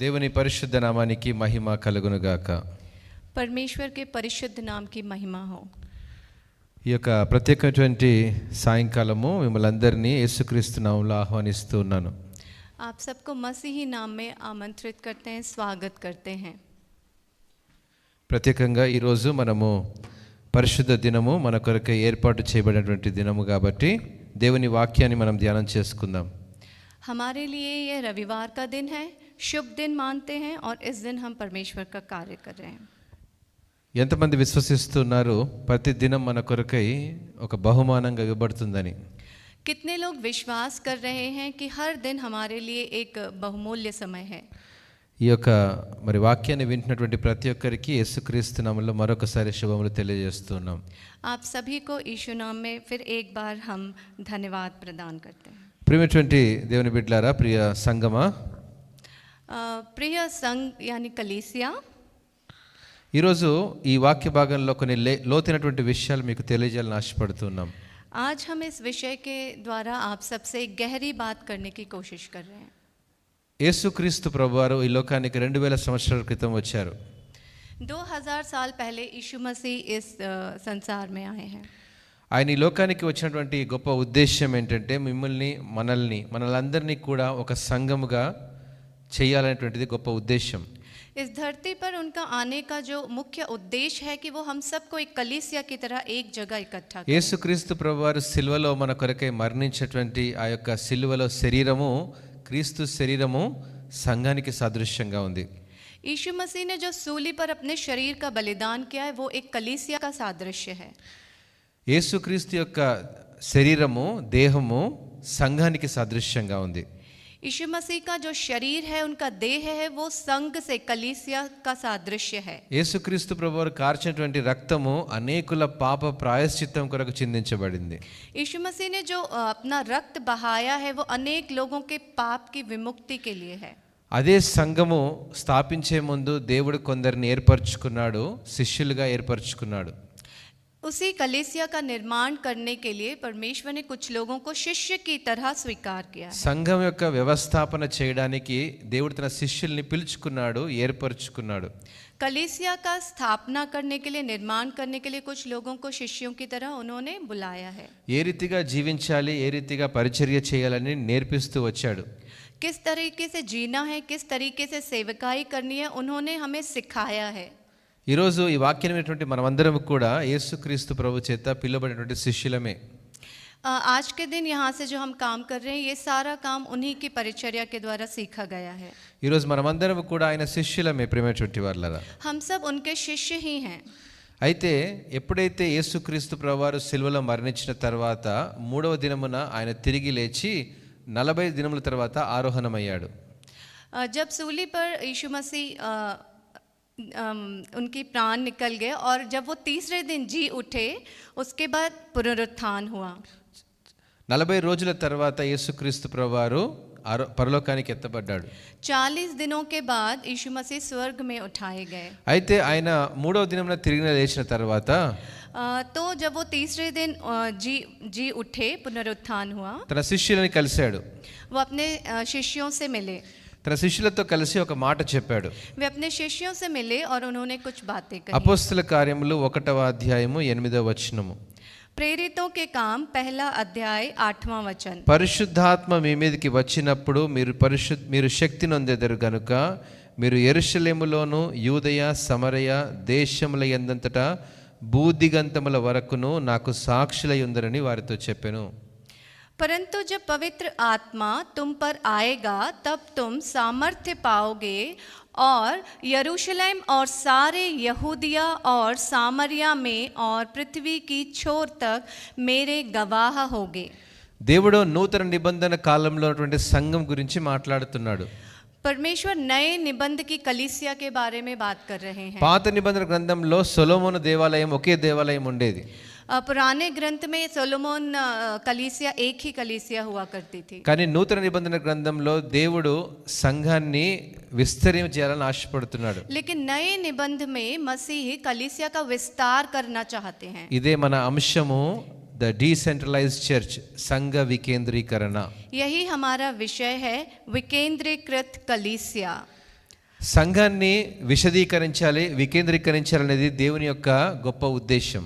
దేవుని పరిశుద్ధ నామానికి మహిమ కలుగును గాక. परमेश्वर के परिशुद्ध नाम की महिमा हो. ఈ యొక్క ప్రత్యేకమైనటువంటి సాయంకాలము మిమ్మల్ని అందరినీ యేసుక్రీస్తు నామములో ఆహ్వానిస్తూ ఉన్నాను. आप सबको मसीही नाम में आमंत्रित करते हैं, स्वागत करते हैं. ప్రత్యేకంగా ఈరోజు మనము పరిశుద్ధ దినము మన కొరకు ఏర్పాటు చేయబడినటువంటి దినము కాబట్టి దేవుని వాక్యాన్ని మనం ధ్యానం చేసుకుందాం. हमारे लिए ये रविवार का दिन है, शुभ दिन मानते हैं और इस दिन हम परमेश्वर का कार्य कर रहे हैं. ఎంతమంది విశ్వసిస్తున్నారు ప్రతి దినం మన కొరకై ఒక బహుమానంగా ఇవ్వబడుతుందని? कितने लोग विश्वास कर रहे हैं कि हर दिन हमारे लिए एक बहुमूल्य समय है. ఈ యొక్క మరి వాక్యాన్ని వింటున్నటువంటి ప్రతి ఒక్కరికి యేసుక్రీస్తు నామములో మరొకసారి శుభములు తెలియజేస్తున్నాం. आप सभी को यीशु नाम में फिर एक बार हम धन्यवाद प्रदान करते हैं. ప్రియమైనటువంటి దేవుని బిడ్డలారా, ప్రియ సంగమా, प्रिय संघ यानी कलीसिया, ఈరోజు ఈ వాక్య భాగంలో కొన్ని లోతైనటువంటి విషయాలు మీకు తెలియజేయాలని ఆశపడుతున్నాం. आज हम इस विषय के द्वारा आप सबसे गहरी बात करने की कोशिश कर रहे हैं. యేసుక్రీస్తు ప్రభువారు ఈ లోకానికి 2000 సంవత్సరాల క్రితం వచ్చారు. 2000 साल पहले यीशु मसीह इस संसार में आए हैं. ఆయన ఈ లోకానికి వచ్చినటువంటి గొప్ప ఉద్దేశం ఏంటంటే మనలందరినీ కూడా ఒక సంఘముగా చేయాలనేటువంటిది గొప్ప ఉద్దేశం. इस धरती पर उनका आने का जो मुख्य उद्देश्य है कि वो हम सबको एक कलीसिया की तरह एक जगह इकट्ठा करें. యేసుక్రీస్తు ప్రభువారు సిలువలో మన కొరకై మరణించినటువంటి ఆ యొక్క సిలువలో శరీరము, క్రీస్తు శరీరము సంఘానికి సాదృశ్యంగా ఉంది. यीशु मसीह ने जो सूली पर अपने शरीर का बलिदान किया है वो एक कलीसिया का सादृश्य है. యేసుక్రీస్తు యొక్క శరీరము, దేహము సంఘానికి సాదృశ్యంగా ఉంది. यीशु मसीह का जो शरीर है, उनका देह है, वो संघ से कलीसिया का सादृश्य है. యేసుక్రీస్తు ప్రభువారు కార్చినటువంటి రక్తము అనేకుల పాప ప్రాయశ్చిత్తం కొరకు చిందించబడింది. यीशु मसीह ने जो अपना रक्त बहाया है वो अनेक लोगों के पाप की विमुक्ति के लिए है. అదే సంఘము స్థాపించే ముందు దేవుడు కొందరిని ఏర్పరచుకున్నాడు, శిష్యులుగా ఏర్పరచుకున్నాడు. उसी कलीसिया का निर्माण करने के लिए परमेश्वर ने कुछ लोगों को शिष्य की तरह स्वीकार किया है. సంఘం యొక్క వ్యవస్థాపన చేయడానికి దేవుడు తన శిష్యుల్ని పిలుచుకున్నాడు, ఏర్పరచుకున్నాడు. कलीसिया का स्थापना करने के लिए, निर्माण करने के लिए कुछ लोगों को शिष्यों की तरह उन्होंने बुलाया है. ఏ రీతిగా జీవించాలి, ఏ రీతిగా పరిచర్య చేయాలని నేర్పిస్తూ వచ్చాడు. किस तरीके से जीना है, किस तरीके से सेवकाई करनी है, उन्होंने हमें सिखाया है. ఈరోజు ఈ వాక్యం వినేటువంటి మనమందరం కూడా యేసుక్రీస్తు ప్రభు చేత పిలువబడినటువంటి శిష్యులమే. आज के दिन यहाँ से जो हम काम कर रहे हैं, ये सारा काम उन्हीं की परिचर्या के द्वारा सीखा गया है. ఈరోజు మనమందరం కూడా ఆయన శిష్యులమే. ప్రియమైనటువంటి వాళ్ళరా, हम सब उनके शिष्य ही हैं. అయితే ఎప్పుడైతే యేసుక్రీస్తు ప్రభువారు సిలువలో మరణించిన తర్వాత 3వ దినమున ఆయన తిరిగి లేచి 40 దినముల తర్వాత ఆరోహణమయ్యాడు. जब सूली पर यीशु मसीह उनकी प्राण निकल गए और जब वो तीसरे दिन जी उठे, उसके बाद पुनरुत्थान हुआ. 40 రోజుల తర్వాత యేసుక్రీస్తు ప్రభువారు పరలోకానికి ఎత్తబడ్డాడు. 40 दिनों के बाद यीशु मसीह स्वर्ग में उठाए गए. అయితే ఆయన 3వ దినమున తిరిగి లేచిన తర్వాత तो जब वो तीसरे दिन जी उठे, पुनरुत्थान हुआ, తన శిష్యులని కలిశాడు. वो अपने शिष्यों से मिले. తన శిష్యులతో కలిసి ఒక మాట చెప్పాడు. वे अपने शिष्यों से मिले और उन्होंने कुछ बातें कही. అపోస్తల కార్యములు 1వ అధ్యాయము 8వ వచనము. प्रेरितों के काम 1 अध्याय 8वां वचन. పరిశుద్ధాత్మ మీ మీదకి వచ్చినప్పుడు మీరు శక్తి నొందెదరు గనుక మీరు యెరూషలేములోను యూదయ సమరయ దేశముల యందంతటా భూదిగంతముల వరకును నాకు సాక్షులై ఉందరని వారితో చెప్పెను. परंतु जब पवित्र आत्मा तुम पर आएगा तब तुम सामर्थ्य पाओगे और यरूशलेम और सारे यहूदिया और सामरिया में और पृथ्वी की छोर तक मेरे गवाह होगे. దేవుడు నూతన నిబంధన కాలంలో ఉన్నటువంటి సంఘం గురించి మాట్లాడుతున్నాడు. परमेश्वर नए निबंध की कलीसिया के बारे में बात कर रहे हैं. పాత నిబంధన గ్రంథంలో సొలొమోను దేవాలయం ఒకే దేవాలయం ఉండేది. पुराने ग्रंथ में सोलोमोन कलीसिया एक ही कलीसिया हुआ करती थी. కానీ నూతన నిబంధన గ్రంథంలో దేవుడు సంఘాన్ని విస్తరించాలని ఆశపడుతున్నాడు. लेकिन नए निबंध में मसीह कलीसिया का विस्तार करना चाहते हैं. ఇదే మన అంశము, द डिसेंट्रलाइज्ड चर्च, संघ विकेंद्रीकरण. यही हमारा विषय है, विकेंद्रीकृत कलीसिया. సంఘాన్ని విశదీకరించాలి, వికేంద్రీకరించాలనేది దేవుని యొక్క గొప్ప ఉద్దేశం.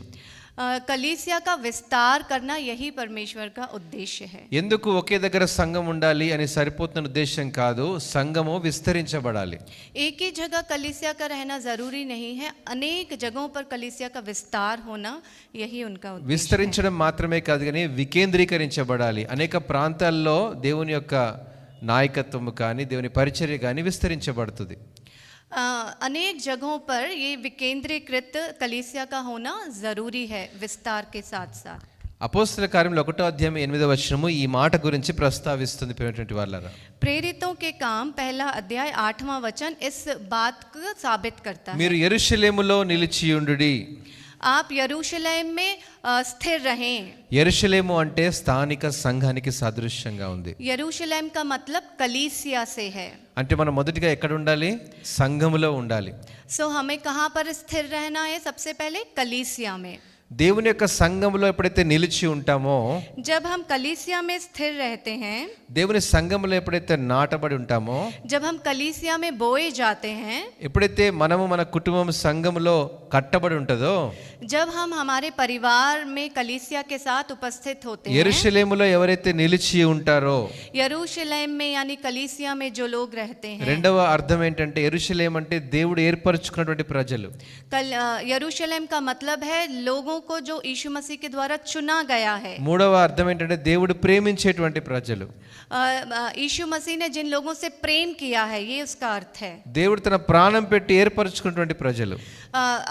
कलीसिया का विस्तार करना यही परमेश्वर का उद्देश्य है. ఎందుకు ఒకే దగ్గర సంఘం ఉండాలి అని సరిపోతున్న ఉద్దేశం కాదు, సంఘము విస్తరించబడాలి. एक ही जगह कलीसिया का रहना जरूरी नहीं है, अनेक जगहों पर कलीसिया का विस्तार होना यही उनका उद्देश्य है. విస్తరించడం మాత్రమే కాదు కానీ వికేంద్రీకరించబడాలి. అనేక ప్రాంతాల్లో దేవుని యొక్క నాయకత్వము కానీ దేవుని పరిచర్య కానీ విస్తరించబడుతుంది. अनेक जगहों पर ये विकेंद्रीकृत कलीसिया का होना जरूरी है विस्तार के साथ साथ. అపోస్తల కార్యములు 1వ అధ్యాయం 8వ వచనము ఈ మాట గురించి ప్రస్తావిస్తుంది. ప్రియమైనటువంటి వాళ్ళారా, प्रेरितों के काम 1 अध्याय 8वां वचन इस बात को साबित करता है. మీరు యెరూషలేములో నిలిచియుండుడి. आप यरूशलेम में स्थिर रहें. యెరూషలేము అంటే స్థానిక సంఘానికి సాదృశ్యంగా ఉంది. यरूशलेम का मतलब कलीसिया से है. అంటే మనం మొదటిగా ఎక్కడ ఉండాలి? సంఘములో ఉండాలి. सो हमें कहाँ पर स्थिर रहना है? सबसे पहले कलीसिया में. దేవుని యొక్క సంఘములో ఎప్పుడైతే నిలిచి ఉంటామో, जब हम कलीसिया में स्थिर रहते हैं, దేవుని సంఘములో ఎప్పుడైతే నాటబడి ఉంటామో, जब हम कलीसिया में बोए जाते हैं, ఎప్పుడైతే మనము మన కుటుంబం సంఘములో కట్టబడి ఉంటుందో, जब हम हमारे परिवार में कलीसिया के साथ उपस्थित होते हैं, యెరూషలేములో ఎవరైతే నిలిచి ఉంటారో, यरूशलेम में यानी कलीसिया में जो लोग रहते हैं. రెండవ అర్థం ఏంటంటే యెరూషలేం అంటే దేవుడు ఏర్పరచుకున్నటువంటి ప్రజలు. यरूशलेम का मतलब है लोगों को जो यीशु मसीह के द्वारा चुना गया है. మూడవ అర్థం ఏంటంటే దేవుడు ప్రేమించేటువంటి ప్రజలు. यीशु मसीह ने जिन लोगों से प्रेम किया है, ये उसका अर्थ है. దేవుడు తన ప్రాణం పెట్టి ఏర్పరచుకున్నటువంటి ప్రజలు.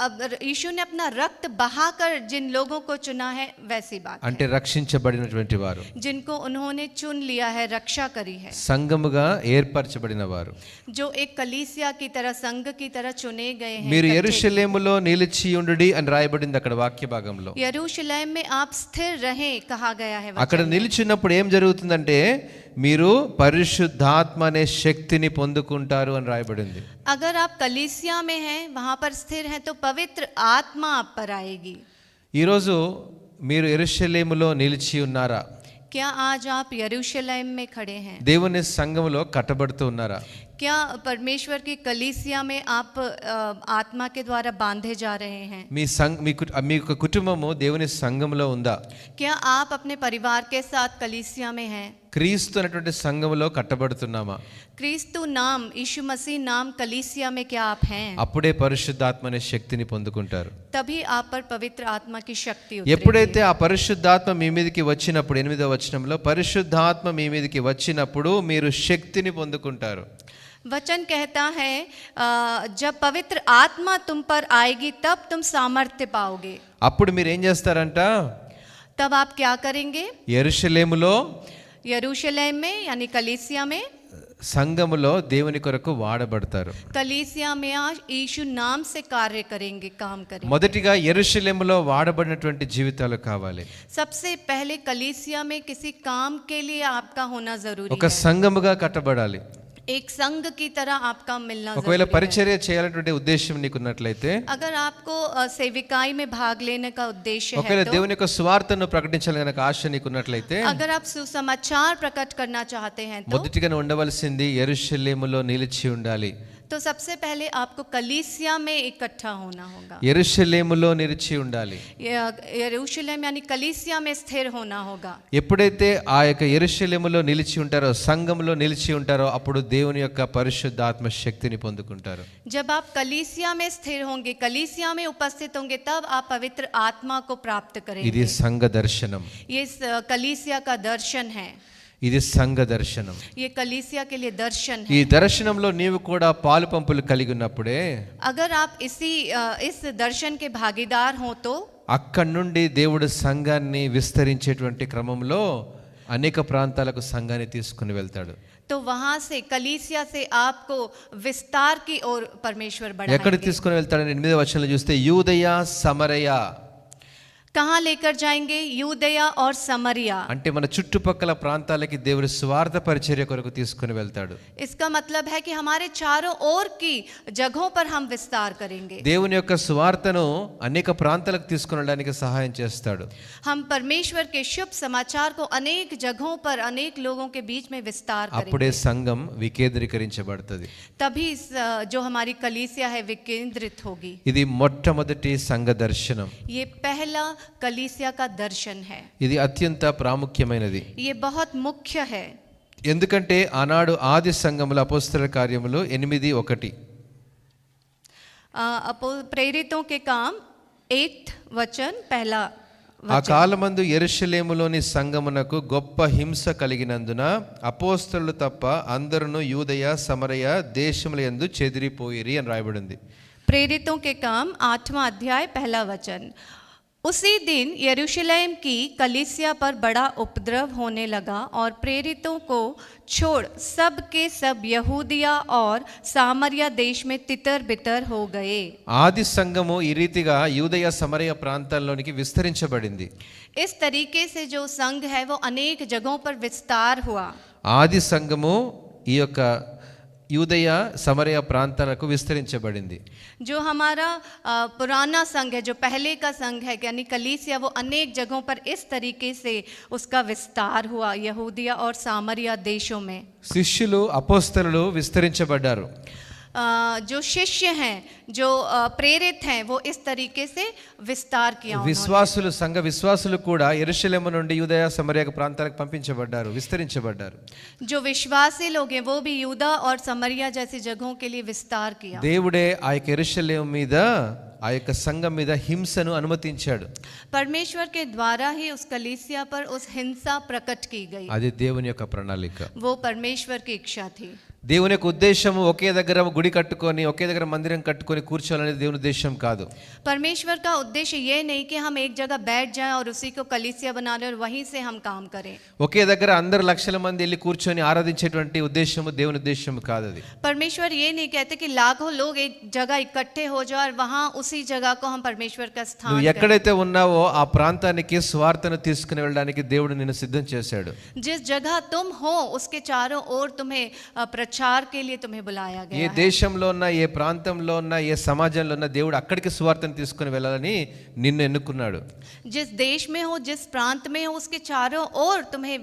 अब यीशु ने अपना रक्त बहाकर जिन लोगों को चुना है, वैसी बात है. అంటే రక్షించబడినటువంటి వారు, जिनको उन्होंने चुन लिया है, रक्षा करी है. సంఘముగా ఏర్పరచబడిన వారు. जो एक कलीसिया की तरह, संघ की तरह चुने गए हैं. మీరు యెరూషలేములో నిలిచియుండుడి అని రాయబడింది అక్కడ వాక్య భాగంలో. यरूशलेम में आप स्थिर रहें कहा गया है. అక్కడ నిలిచినప్పుడు ఏం జరుగుతుందంటే మీరు పరిశుద్ధాత్మ అనే శక్తిని పొందుకుంటారు అని రాయబడింది. अगर आप कलीसिया में हैं, वहां पर स्थिर हैं, तो पवित्र आत्मा आप पर आएगी. ఈరోజు మీరు యెరూషలేములో నిలిచి ఉన్నారా? क्या आज आप यरूशलेम में खड़े हैं? దేవుని సంఘములో కట్టబడుతూ ఉన్నారా? क्या परमेश्वर की कलीसिया में आप आत्मा के द्वारा बांधे जा रहे हैं? మీ యొక్క కుటుంబము దేవుని సంఘములో ఉందా? क्या आप अपने परिवार के साथ कलीसिया में हैं? క్రీస్తు అనేటువంటి సంఘములో కట్టబడుతున్నామా? क्रिस्तु नाम, यीशु मसीह नाम कलीसिया में क्या आप हैं? అప్పుడే పరిశుద్ధాత్మ అనే శక్తిని పొందుకుంటారు. तभी आप पर पवित्र आत्मा की शक्ति उतरेगी. ఎప్పుడైతే ఆ పరిశుద్ధాత్మ మీ మీదకి వచ్చినప్పుడు, 8వ వచనంలో పరిశుద్ధాత్మ మీ మీదకి వచ్చినప్పుడు మీరు శక్తిని పొందుకుంటారు. वचन कहता है जब पवित्र आत्मा तुम पर आएगी तब तुम सामर्थ्य पाओगे. అప్పుడు మీరు ఏం చేస్తారంట? तब आप क्या करेंगे? యెరూషలేములో, यरूशलेम में यानी कलीसिया में, సంఘములో దేవుని కొరకు వాడబడతారు. कलीसिया में आज यीशु नाम से कार्य करेंगे, काम करेंगे. మొదటిగా యెరూషలేములో వాడబడినటువంటి జీవితాలు కావాలి. सबसे पहले कलीसिया में किसी काम के लिए आपका होना जरूरी ఒక है. సంఘముగా కట్టబడాలి. एक संघ की तरह आपका मिलना ఒకవేళ जरूरी है. పరిచర్య చేయాలనేటువంటి ఉద్దేశం నీకున్నట్లయితే, अगर आपको सेविकाई में भाग लेने का उद्देश्य ఒకవేళ है, तो దేవుని యొక్క సువార్తను ప్రకటించాలని గనక ఆశ నీకున్నట్లయితే, अगर आप सुसमाचार प्रकट करना चाहते हैं, तो మొదటిగా ఉండవలసింది యెరూషలేములో నిలిచి ఉండాలి. तो सबसे पहले आपको कलीसिया में इकट्ठा होना होगा. యెరూషలేములో నిలిచి ఉండాలి. यरूशलेम यानी कलीसिया में स्थिर होना होगा. ఎప్పుడైతే ఆ యొక్క యెరూషలేములో నిలిచి ఉంటారో, సంఘములో నిలిచి ఉంటారో, అప్పుడు దేవుని యొక్క పరిశుద్ధాత్మ శక్తిని పొందుకుంటారు. जब आप कलीसिया में स्थिर होंगे, कलीसिया में उपस्थित होंगे, तब आप पवित्र आत्मा को प्राप्त ఇది करेंगे. సంఘ దర్శనం. ये कलीसिया का दर्शन है. ఇది సంఘ దర్శనం. ये कलीसिया के लिए दर्शन ఈ है. దర్శనంలో నీవు కూడా పాలు పంపులు కలిగి ఉన్నప్పుడే अगर आप इस दर्शन के भागीदार हो, तो అక్కడి నుండి దేవుడు సంఘాన్ని విస్తరించేటువంటి క్రమంలో అనేక ప్రాంతాలకు సంఘాన్ని తీసుకుని వెళ్తాడు. तो वहां से कलीसिया से आपको विस्तार की ओर परमेश्वर ఎక్కడ बढ़ाएंगे. తీసుకుని వెళ్తాడని 8వ వచనంలో చూస్తే యూదయ సమరయ, कहाँ लेकर जाएंगे? यूदया और समरिया। అంటే మన చుట్టుపక్కల ప్రాంతాలకి దేవుడు స్వార్థ పరిచర్య కొరకు తీసుకుని వెళ్తాడు. इसका मतलब है कि हमारे चारों ओर की जगहों पर हम विस्तार करेंगे. దేవుని యొక్క స్వార్థను అనేక ప్రాంతాలకు తీసుకుని వెళ్ళడానికి సహాయం చేస్తాడు. हम परमेश्वर के शुभ समाचार को अनेक जगहों पर अनेक लोगों के बीच में विस्तार అప్పుడే करेंगे. సంఘం వికేంద్రీకరించబడుతుంది. तभी जो हमारी कलीसिया है विकेंद्रित होगी. ఇది మొట్టమొదటి సంఘ దర్శనం. ये पहला कलीसिया का दर्शन है. ఇది అత్యంత ప్రాముఖ్యమైనది. ये बहुत मुख्य है. ఎందుకంటే ఆనాడు ఆది సంఘముల అపోస్తలుల కార్యములు 8:1 प्रेरितों के काम 8 वचन पहला ఆ కాలమందు యెరూషలేములోని సంఘమునకు గొప్ప హింస కలిగినందున అపోస్తలులు తప్ప అందరూ యూదయ సమరయ దేశముల యందు చెదిరిపోయిరి అని రాయబడింది. प्रेरितों के काम 8वां अध्याय पहला वचन. उसी दिन यरूशलेम की कलीसिया पर बड़ा उपद्रव होने लगा और प्रेरितों को छोड़ सब के सब यहूदिया और सामरिया देश में तितर बितर हो गए. ఆది సంఘము ఈ రీతిగా యూదయ సమరయ ప్రాంతాల్లోనికి విస్తరించబడింది. इस तरीके से जो संघ है वो अनेक जगहों पर विस्तार हुआ. ఆది సంఘము ఈ యొక్క యూదయ సమరయ ప్రాంతాలకు విస్తరించబడింది. जो हमारा पुराना संघ है, जो पहले का संघ है यानी कलीसिया, वो अनेक जगहों पर इस तरीके से उसका विस्तार हुआ यहूदिया और सामरिया देशों में. శిష్యులు అపోస్తలులు విస్తరించబడ్డారు. जो शिष्य हैं, जो प्रेरित हैं, वो इस तरीके से विस्तार किया उन्होंने. విశ్వాసులు సంఘ విశ్వాసులు కూడా యెరూషలేము నుండి యూదయ సమరయ ప్రాంతాలకు పంపించబడ్డారు, విస్తరించబడ్డారు. जो विश्वासी लोग हैं वो भी यूदा और समरिया जैसी जगहों के लिए विस्तार किया. దేవుడే ఆ యొక్క యెరూషలేము మీద ఆ యొక్క సంఘం మీద హింసను అనుమతించాడు. परमेश्वर के द्वारा ही उस कलीसिया पर उस हिंसा प्रकट की गई. అది దేవుని యొక్క ప్రణాళిక. वो परमेश्वर की इच्छा थी. దేవుని యొక్క ఉద్దేశం ఒకే దగ్గర గుడి కట్టుకొని ఒకే దగ్గర మందిరం కట్టుకొని కూర్చోవాలనేది దేవుని ఉద్దేశం కాదు. परमेश्वर का उद्देश्य ये नहीं कि हम एक जगह बैठ जाएं और उसी को कलीसिया बना लें और वहीं से हम काम करें. ఒకే దగ్గర అందరు లక్షల మంది వెళ్ళి కూర్చొని ఆరాధించేటువంటి ఉద్దేశము దేవుని ఉద్దేశం కాదు. అది परमेश्वर ये नहीं कहते कि लाखों लोग एक जगह इकट्ठे हो जाए और वहां उसी जगह को हम परमेश्वर का स्थान నువ్వు करें. ఎక్కడైతే ఉన్నావో ఆ ప్రాంతానికి స్వార్థను తీసుకుని వెళ్ళడానికి దేవుడు నిన్ను సిద్ధం చేశాడు. जिस जगह तुम हो उसके चारों ओर तुम्हें प्रचार के लिए तुम्हें बुलाया ఏ गया है. దేశంలో ఉన్న ఏ ప్రాంతంలో ఉన్న ఏ సమాజంలో ఉన్న దేవుడు అక్కడికి స్వార్థను తీసుకుని వెళ్ళాలని నిన్ను ఎన్నుకున్నాడు. जिस देश में हो, जिस प्रांत में हो, उसके चारों ओर तुम्हें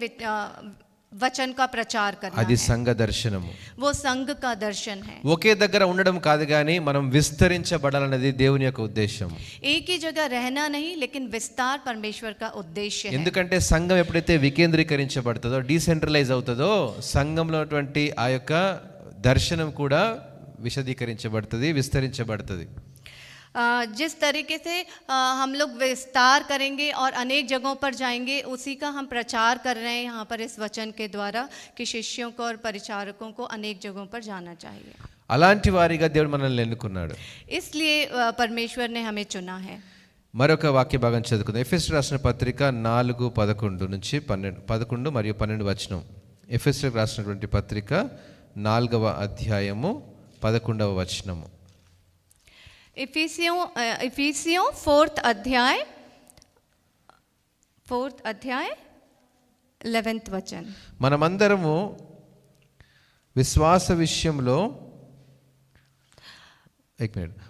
वचन का प्रचार करना అది है. సంఘ దర్శనము. वो संघ का दर्शन है. ఒకే దగ్గర ఉండడం కాదు కానీ మనం విస్తరించబడాలన్నది దేవుని యొక్క ఉద్దేశం. एक ही जगह रहना नहीं, लेकिन विस्तार परमेश्वर का उद्देश्य है. ఎందుకంటే సంఘం ఎప్పుడైతే వికేంద్రీకరించబడుతుందో, డీసెంట్రలైజ్ అవుతుందో, సంఘంలో ఉన్నటువంటి ఆ యొక్క దర్శనం కూడా విశదీకరించబడుతుంది, విస్తరించబడుతుంది. जिस तरीके से हम लोग विस्तार करेंगे और अनेक जगहों पर जाएंगे, उसी का हम प्रचार कर रहे हैं यहाँ पर इस वचन के द्वारा कि शिष्यों को और परिचारकों को अनेक जगहों पर जाना चाहिए. అలాంటి వారిగా దేవుడు మనల్ని ఎన్నుకున్నాడు. इसलिए परमेश्वर ने हमें चुना है. మరొక వాక్య భాగం చదువుకుందాం. ఎఫెసీయులకు రాసిన పత్రిక 4:11 నుంచి 11 మరియు 12 వచనం. ఎఫెసీయులకు రాసినటువంటి పత్రిక 4వ అధ్యాయము 11వ వచనము. इफिसियों 4th अध्याय 11th वचन. మనమందరము విశ్వాస విషయంలో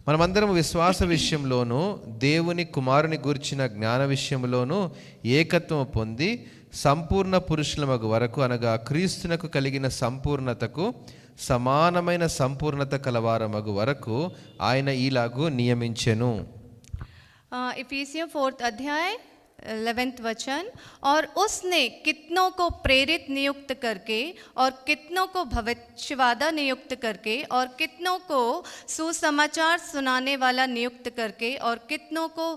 మనమందరము విశ్వాస విషయంలోను దేవుని కుమారుని గూర్చిన జ్ఞాన విషయంలోను ఏకత్వము పొంది సంపూర్ణ పురుషులమగు వరకు, అనగా క్రీస్తునకు కలిగిన సంపూర్ణతకు సమానమైన సంపూర్ణత కలవారమగు వరకు ఆయన ఈలాగు నియమించెను. इफिसियों 4th अध्याय 11th वचन. और उसने कितनों को प्रेरित नियुक्त करके और कितनों को भविष्यवादा नियुक्त करके और कितनों को सुसमाचार सुनाने वाला नियुक्त करके और कितनों को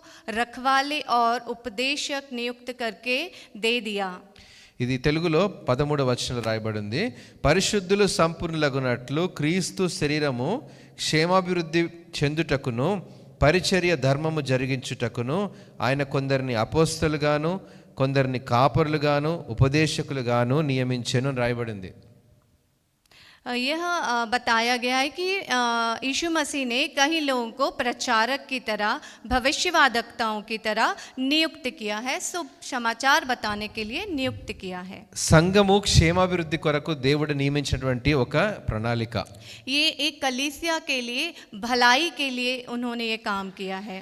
रखवाले और उपदेशक नियुक्त करके दे दिया. ఇది తెలుగులో 13వ వచనంలో రాయబడింది. పరిశుద్ధులు సంపూర్ణులగునట్లు క్రీస్తు శరీరము క్షేమాభివృద్ధి చెందుటకును పరిచర్య ధర్మము జరిగించుటకును ఆయన కొందరిని అపోస్తలుగాను కొందరిని కాపరులుగాను ఉపదేశకులుగాను నియమించెను రాయబడింది. यह बताया गया है कि यीशु मसीह ने कई लोगों को प्रचारक की तरह भविष्यवादकताओं की तरह नियुक्त किया है, शुभ समाचार बताने के लिए नियुक्त किया है। సంఘము క్షేమాభివృద్ధి కొరకు దేవుడు నియమించినటువంటి ఒక ప్రణాళిక. ये एक कलीसिया के लिए भलाई के लिए उन्होंने ये काम किया है।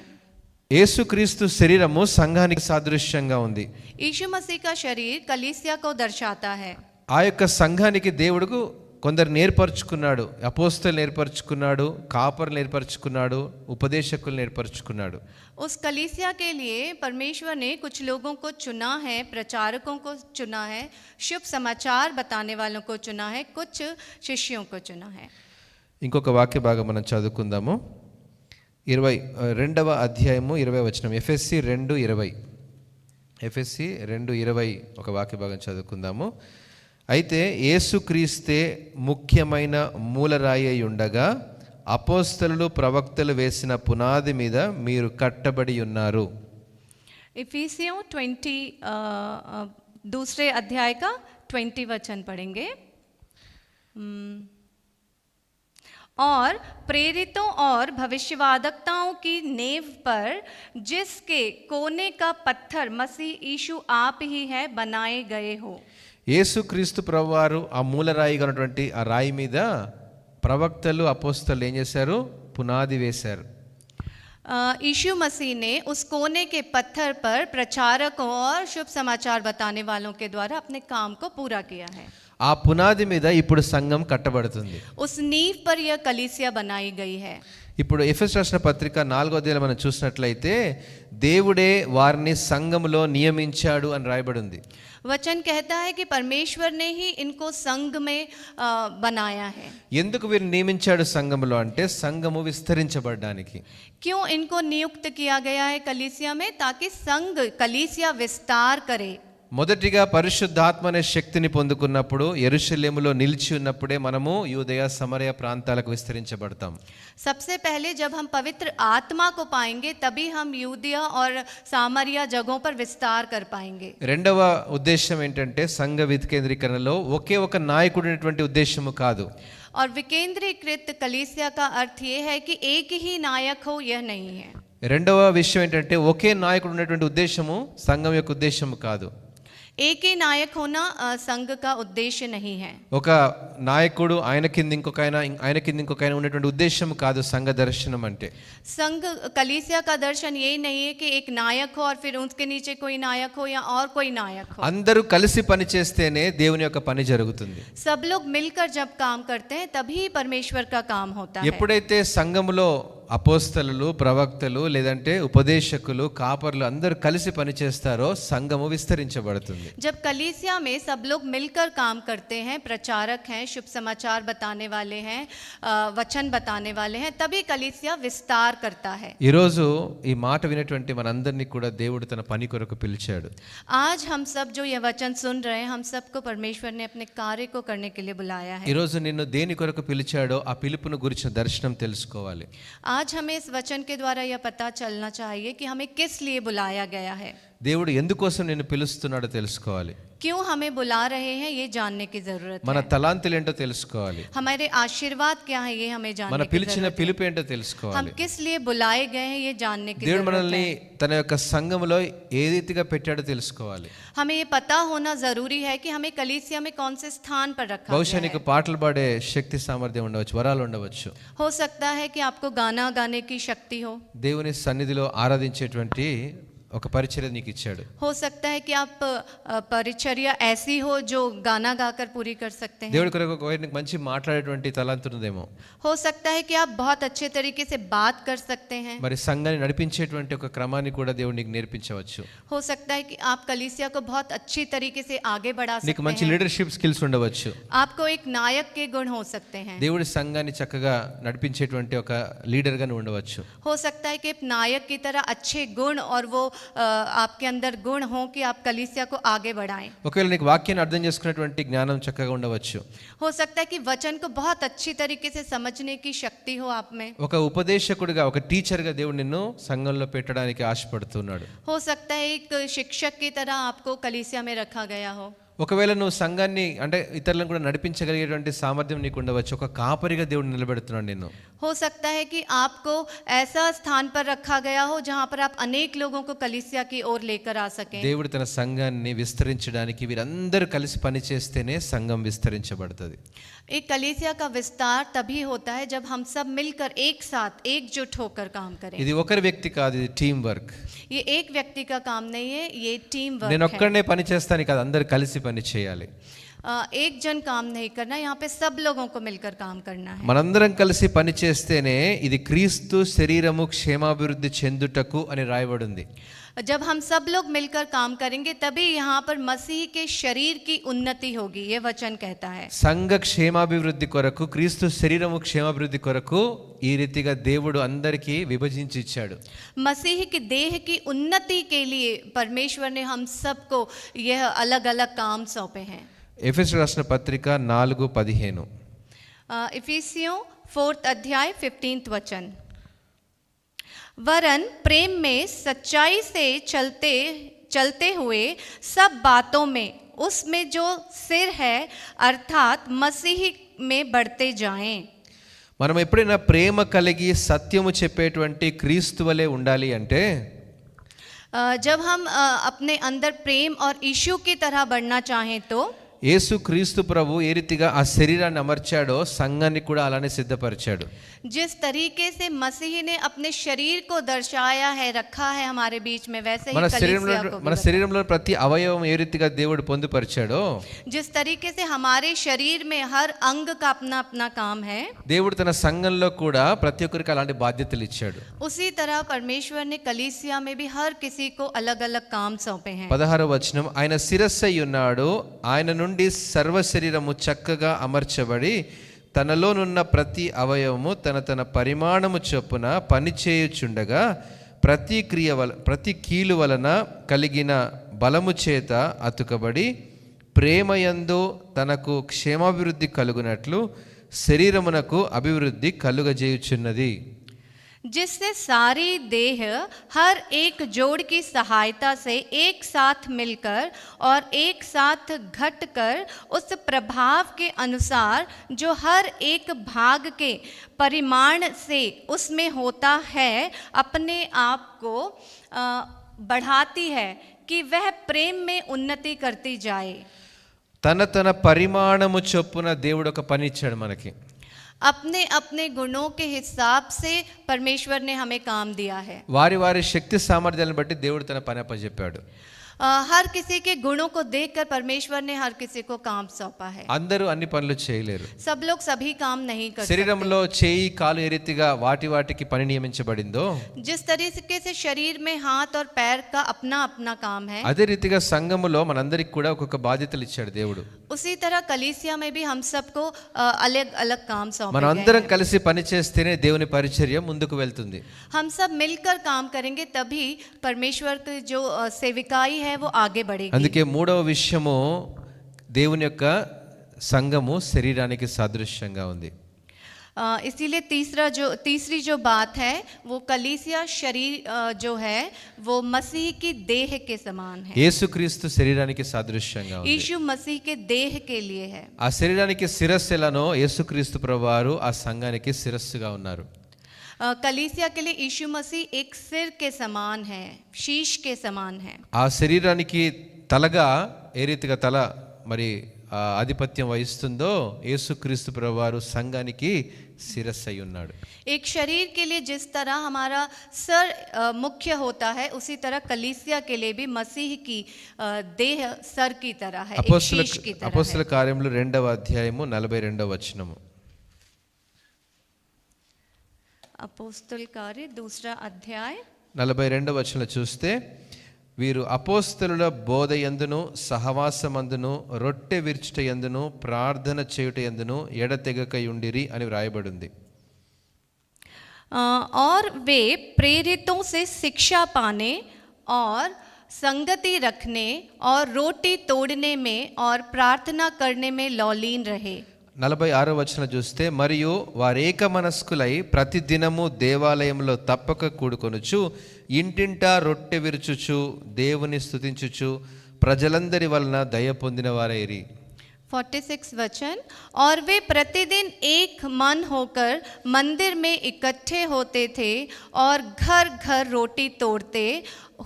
యేసుక్రీస్తు శరీరము సంఘానికి సాదృశ్యంగా ఉంది. यीशु मसीह का शरीर कलीसिया को दर्शाता है। ఆ యొక్క సంఘానికి దేవుడు కొందరు నేర్పరచుకున్నాడు. అపోస్తలు నేర్పరచుకున్నాడు, కాపర్లు నేర్పరచుకున్నాడు, ఉపదేశకులు నేర్పరచుకున్నాడు. उस कलीसिया के लिए परमेश्वर ने कुछ लोगों को चुना है, प्रचारकों को चुना है, शुभ समाचार बताने वालों को चुना है, कुछ शिष्यों को चुना है। ఇంకొక వాక్య భాగం మనం చదువుకుందాము. 22వ అధ్యాయము 20వ వచనం. ఎఫెసీ 2:20. ఎఫెసీ 2:20 ఒక వాక్య భాగం చదువుకుందాము. అయితే యేసుక్రీస్తే ముఖ్యమైన మూలరాయి అయి ఉండగా అపోస్తలులు ప్రవక్తలు వేసిన పునాది మీద మీరు కట్టబడి ఉన్నారు. इफिसियों 20 दूसरे अध्याय का 20 वचन पढ़ेंगे। और प्रेरितों और भविष्यवादकताओं की नींव पर जिसके कोने का पत्थर मसीह यीशु आप ही है बनाए गए हो। యేసుక్రీస్తు ప్రభువారు ఆ మూలరాయిగా ఉన్నటువంటి ఆ రాయి మీద ప్రవక్తలు అపోస్తలు ఏం చేశారు? పునాది వేశారు. यीशु मसीह ने उस कोने के पत्थर पर प्रचारकों और शुभ समाचार बताने वालों के द्वारा अपने काम को पूरा किया है। ఆ పునాది మీద ఇప్పుడు సంఘం కట్టబడుతుంది. उस नींव पर यह कलीसिया बनाई गई है। ఇప్పుడు ఎఫెసు రాసిన పత్రిక 4వ అధ్యాయంలో మనం చూసినట్లయితే దేవుడే వారిని సంఘములో నియమించాడు అని రాయబడి ఉంది. वचन कहता है कि परमेश्वर ने ही इनको संघ में बनाया है। ఎందుకు వీరిని నియమించాడు సంఘములో అంటే సంఘము విస్తరించబడడానికి. क्यों इनको नियुक्त किया गया है कलीसिया में? ताकि संघ कलीसिया विस्तार करे। మొదటిగా పరిశుద్ధాత్మ అనే శక్తిని పొందుకున్నప్పుడు యెరూషలేములో నిలిచి ఉన్నప్పుడే మనము యూదయ సమరయ ప్రాంతాలకు విస్తరించబడతాం. सबसे पहले जब हम पवित्र आत्मा को पाएंगे तभी हम यूदिया और सामरिया जगहों पर विस्तार कर पाएंगे। రెండవ ఉద్దేశం ఏంటంటే సంఘ వికేంద్రీకరణలో ఒకే ఒక నాయకుడు ఉన్నటువంటి ఉద్దేశము కాదు. और विकेंद्रीकृत कलीसिया का अर्थ ये है कि एक ही नायक हो, यह नहीं है। రెండవ విషయం ఏంటంటే ఒకే నాయకుడు ఉన్నటువంటి ఉద్దేశము సంఘం యొక్క ఉద్దేశము కాదు. एक ही नायक होना संघ का उद्देश्य नहीं है। ఒక నాయకుడు ఆయన కింద ఇంకొక ఆయన ఉన్నటువంటి ఉద్దేశం కాదు సంఘ దర్శనం అంటే. संघ कलीसिया का दर्शन यही नहीं है कि एक नायक हो और फिर उसके नीचे कोई नायक हो या और कोई नायक हो। అందరూ కలిసి పని చేస్తేనే దేవుని యొక్క పని జరుగుతుంది. सब लोग मिलकर जब काम करते हैं तभी परमेश्वर का काम होता है। ఎప్పుడైతే సంఘములో అపోస్తలులు ప్రవక్తలు లేదంటే ఉపదేశకులు కాపర్లు అందరూ కలిసి పని చేస్తారో సంఘము విస్తరించబడుతుంది. जब कलीसिया में सब लोग मिलकर काम करते हैं, प्रचारक हैं, शुभ समाचार बताने वाले हैं, वचन बताने वाले हैं, तभी कलीसिया विस्तार करता है। ఈరోజు ఈ మాట వినేటువంటి మనందరినీ కూడా దేవుడు తన పని కొరకు పిలిచాడు. आज हम सब जो ये वचन सुन रहे हैं, हम सबको परमेश्वर ने अपने कार्य को करने के लिए बुलाया है। ఈరోజు నిన్ను దేని కొరకు పిలిచాడో ఆ పిలుపును గురించిన దర్శనం తెలుసుకోవాలి. आज हमें इस वचन के द्वारा यह पता चलना चाहिए कि हमें किस लिए बुलाया गया है। దేవుడు ఎందుకోసం నిన్ను పిలుస్తున్నాడో తెలుసుకోవాలి. क्यों हमें बुला रहे हैं ये जानने की जरूरत మన है। తలాంతులు ఏంటో తెలుసుకోవాలి. हमारे आशीर्वाद क्या है ये हमें మన जानने की పిలిచిన जरूरत है। పిలుపు ఏంటో हम తెలుసుకోవాలి. किस लिए बुलाए गए हैं ये जानने की దేవుడు जरूरत మనల్ని है। తన యొక్క సంఘములో ఏ రీతిగా పెట్టాడో తెలుసుకోవాలి. हमें ये पता होना जरूरी है कि हमें कलीसिया में कौन से स्थान पर रखा బహుశా गया నీకు है। పాటలు పాడే శక్తి సామర్థ్యం ఉండవచ్చు, వరాలు ఉండవచ్చు. हो सकता है कि आपको गाना गाने की शक्ति हो। దేవుని సన్నిధిలో ఆరాధించేటువంటి ఒక పరిచర్య నీకు ఇచ్చాడు. हो सकता है कि आप परिचर्या ऐसी हो जो गाना गाकर पूरी कर सकते हैं। దేవుడి కొరకు ఒకవేళ నీకు మంచి మాట్లాడేటువంటి తలాంతు ఉన్నదేమో. हो सकता है कि आप बहुत अच्छे तरीके से बात कर सकते हैं। మరి సంఘాన్ని నడిపించేటువంటి ఒక క్రమాన్ని కూడా దేవుడు నీకు నేర్పించవచ్చు. हो सकता है कि आप कलीसिया को बहुत अच्छी तरीके से आगे बढ़ा నీకు सकते మంచి हैं। లీడర్షిప్ స్కిల్స్ ఉండవచ్చు. आपको एक नायक के गुण हो सकते हैं। దేవుడి సంఘాన్ని చక్కగా నడిపించేటువంటి ఒక లీడర్గా నువ్వు ఉండవచ్చు. हो सकता है कि एक नायक की तरह अच्छे गुण और वो आपके अंदर गुण हो कि आप कलीसिया को आगे बढ़ाएं। ఒకవేళ నీకు వాక్యాన్ని అర్థం చేసుకునేటువంటి జ్ఞానం చక్కగా ఉండవచ్చు. हो सकता है कि वचन को बहुत अच्छी तरीके से समझने की शक्ति हो आप में। ఒక ఉపదేశకుడిగా ఒక టీచర్గా దేవుడు నిన్ను సంఘంలో పెట్టడానికి ఆశపడుతున్నాడు. हो सकता है एक शिक्षक की तरह आपको कलीसिया में रखा गया हो। ఒకవేళ నువ్వు సంఘాన్ని అంటే ఇతరులను కూడా నడిపించగలిగేటువంటి సామర్థ్యం నీకు ఉండవచ్చు. ఒక కాపరిగా దేవుడు నిలబెడుతున్నాడు నిన్ను. हो सकता है कि आपको ऐसा स्थान पर रखा गया हो जहाँ पर आप अनेक लोगों को कलीसिया की ओर लेकर आ सकें. దేవుడు తన సంఘాన్ని విస్తరించడానికి వీరందరూ కలిసి పనిచేస్తేనే సంఘం విస్తరించబడుతుంది. एक कलीसिया का विस्तार तभी होता है जब हम सब मिलकर एक साथ एकजुट होकर काम करें. ఇది ఒకరి వ్యక్తి కాదు, ఇది టీం వర్క్. ये एक व्यक्ति का काम नहीं है, ये टीम నేను वर्क है. ఒక్కడనే పని చేస్తాను కాదు, అందరు కలిసి పని చేయాలి. एक जन काम नहीं करना, यहाँ पे सब लोगों को मिलकर काम करना है. మనందరం కలిసి పని చేస్తేనే ఇది క్రీస్తు శరీరము క్షేమాభివృద్ధి చెందుటకు అని రాయబడి ఉంది. जब हम सब लोग मिलकर काम करेंगे तभी यहाँ पर मसीह के शरीर की उन्नति होगी, ये वचन कहता है. సంఘ క్షేమాభివృద్ధి కొరకు, క్రీస్తు శరీరము క్షేమాభివృద్ధి కొరకు ఈ రీతిగా దేవుడు అందరికీ విభజించి ఇచ్చాడు. मसीह की देह की उन्नति के लिए परमेश्वर ने हम सबको यह अलग अलग काम सौंपे हैं. ఎఫెసు రాసిన పత్రిక 4:15. इफिसियों 4th अध्याय 15th वचन. वरन प्रेम में सच्चाई से चलते हुए सब बातों में उसमें जो सिर है अर्थात मसीह में बढ़ते जाएं. మనం ఎప్పుడైనా ప్రేమ కలిగి సత్యము చెప్పేటువంటి క్రీస్తు వలె ఉండాలి అంటే जब हम अपने अंदर प्रेम और यीशु की तरह बढ़ना चाहें तो యేసు క్రీస్తు ప్రభు ఏ రీతిగా ఆ శరీరాన్ని అమర్చాడో సంఘాన్ని కూడా అలానే సిద్ధపరిచాడు. जिस तरीके से मसीह ने अपने शरीर को दर्शाया है, रखा है हमारे बीच में, वैसे ही कलीसिया को भी మన శరీరంలో ప్రతి అవయవం ఏ రీతిగా దేవుడు పొందుపరిచాడో, जिस तरीके से हमारे शरीर में हर अंग का अपना अपना काम है, దేవుడు తన సంఘంలో కూడా ప్రతి ఒక్కరికి అలాంటి బాధ్యతలు ఇచ్చాడు. उसी तरह परमेश्वर ने कलीसिया में भी हर किसी को अलग अलग काम सौंपे हैं. 16వ వచనం, ఆయన శిరస్సై ఉన్నాడు, ఆయన నుండి సర్వ శరీరము చక్కగా అమర్చబడి తనలోనున్న ప్రతి అవయవము తన తన పరిమాణము చొప్పున పనిచేయుచుండగా ప్రతి కీలు వలన కలిగిన బలము చేత అతుకబడి ప్రేమయందు తనకు క్షేమాభివృద్ధి కలుగునట్లు శరీరమునకు అభివృద్ధి కలుగజేయుచున్నది. जिससे सारी देह हर एक जोड़ की सहायता से एक साथ मिलकर और एक साथ घटकर उस प्रभाव के अनुसार जो हर एक भाग के परिमाण से उसमें होता है अपने आप को बढ़ाती है कि वह प्रेम में उन्नति करती जाए. తన తన పరిమాణము చొప్పున దేవుడు ఒక పని ఇచ్చాడు మనకి. अपने अपने गुणों के हिसाब से परमेश्वर ने हमें काम दिया है. వారి వారి శక్తి సామర్థ్యాలను బట్టి దేవుడు తన పని అప్పచెప్పాడు. हर किसी के गुणों को देखकर परमेश्वर ने हर किसी को काम सौंपा है. అందరూ అన్ని పనులు చేయలేరు. सब लोग सभी काम नहीं कर सकते. శరీరంలో చేయి కాలు ఏ రీతిగా వాటికి పని నియమించబడిందో, जिस तरीके से शरीर में हाथ और पैर का अपना अपना काम है, అదే రీతిగా సంఘములో మనందరికి కూడా ఒక్కొక్క బాధ్యతలు ఇచ్చాడు దేవుడు. उसी तरह कलीसिया में भी हम सबको अलग अलग काम सौंपे మనం गए అందరం हैं. కలిసి పని చేస్తేనే దేవుని పరిచర్య ముందుకు వెళ్తుంది. हम सब मिलकर काम करेंगे तभी परमेश्वर की जो सेविकाई है वो आगे बढ़ेगी. అందుకే మూడవ విషయము, దేవుని యొక్క సంఘము శరీరానికి సాదృశ్యంగా ఉంది. इसीलिए तीसरी जो बात है वो कलीसिया शरीर जो है वो मसीह की देह के समान है. యేసుక్రీస్తు శరీరానికి సాదృశ్యంగా ఉంది. यीशु मसीह के देह के लिए है. ఆ శరీరానికి శిరస్సు ఎలానో యేసుక్రీస్తు ప్రభువారు ఆ సంఘానికి శిరస్సుగా ఉన్నారు. कलीसिया के लिए यीशु मसीह एक सिर के समान है, शीश के समान है. ఆ శరీరానికి తలగా ఏ రీతిగా తల మరి ఆధిపత్యం వహిస్తుందో యేసుక్రీస్తు ప్రభువారు సంఘానికి శిరస్సు అయి ఉన్నాడు. एक शरीर के लिए जिस तरह हमारा सर मुख्य होता है, उसी तरह कलीसिया के लिए भी मसीह की देह सर की तरह है, एक शीश की तरह అపోస్తల है. కార్యములు 2వ అధ్యాయము 42వ వచనము. अपोस्तल कार्य 2रा अध्याय 42వ వచనంలో చూస్తే, వీరు అపోస్తలుల బోధ యందును సహవాసమందును రొట్టె విరుచుట యందును ప్రార్థన చేయుట యందును ఎడతెగక యుండిరి అని వ్రాయబడింది. और वे प्रेरितों से शिक्षा पाने और संगति रखने और रोटी तोड़ने में और प्रार्थना करने में लौलीन रहे. 46వ వచనం చూస్తే, మరియు వారేక మనస్కులై ప్రతి దినము దేవాలయంలో తప్పక కూడుకొనుచు ఇంటింటా రొట్టె విరుచుచు దేవుని స్తుతించుచు ప్రజలందరి వలన దయ పొందిన వారైరి. 46 वचन, और वे प्रतिदिन एक मन होकर मंदिर में इकट्ठे होते थे और घर घर रोटी तोड़ते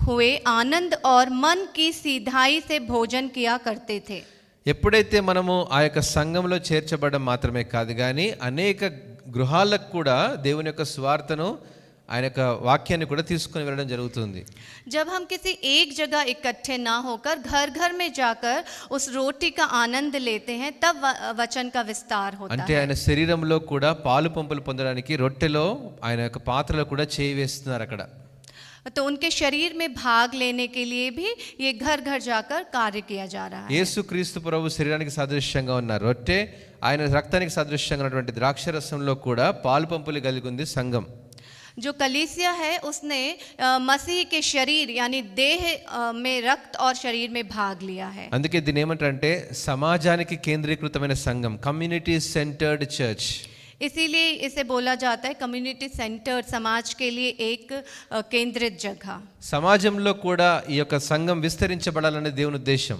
हुए आनंद और मन की सीधाई से भोजन किया करते थे. ఎప్పుడైతే మనము ఆ యొక్క సంఘంలో చేర్చబడడం మాత్రమే కాదు కానీ అనేక గృహాలకు కూడా దేవుని యొక్క స్వార్థను ఆయన యొక్క వాక్యాన్ని కూడా తీసుకొని వెళ్ళడం జరుగుతుంది. जब हम किसी एक जगह इकट्ठे ना होकर घर घर में जाकर उस रोटी का आनंद लेते हैं, तब वचन का विस्तार होता అంటే है. ఆయన శరీరంలో కూడా పాలు పంపులు పొందడానికి రొట్టెలో ఆయన యొక్క పాత్రలో కూడా చేయి వేస్తున్నారు అక్కడ. तो उनके शरीर में भाग लेने के लिए भी ये घर घर जाकर कार्य किया जा रहा है. యేసుక్రీస్తు ప్రభు శరీరానికి సాదృశ్యంగా ఉన్న రొట్టె, ఆయన రక్తానికి సాదృశ్యంగా ఉన్నటువంటి ద్రాక్షరసంలో కూడా పాలు పంపులు కలిగి ఉంది సంఘం. जो कलीसिया है उसने मसीह के शरीर यानी देह में रक्त और शरीर में भाग लिया है. అందుకే దీని ఏమంటారంటే సమాజానికి కేంద్రీకృతమైన సంఘం, కమ్యూనిటీ సెంటర్డ్ చర్చ్. इसीलिए इसे बोला जाता है कम्युनिटी सेंटर, समाज के लिए एक केंद्रित जगह. సమాజంలో కూడా ఈ యొక్క సంఘం విస్తరించబడాలనే దేవుని ఉద్దేశం.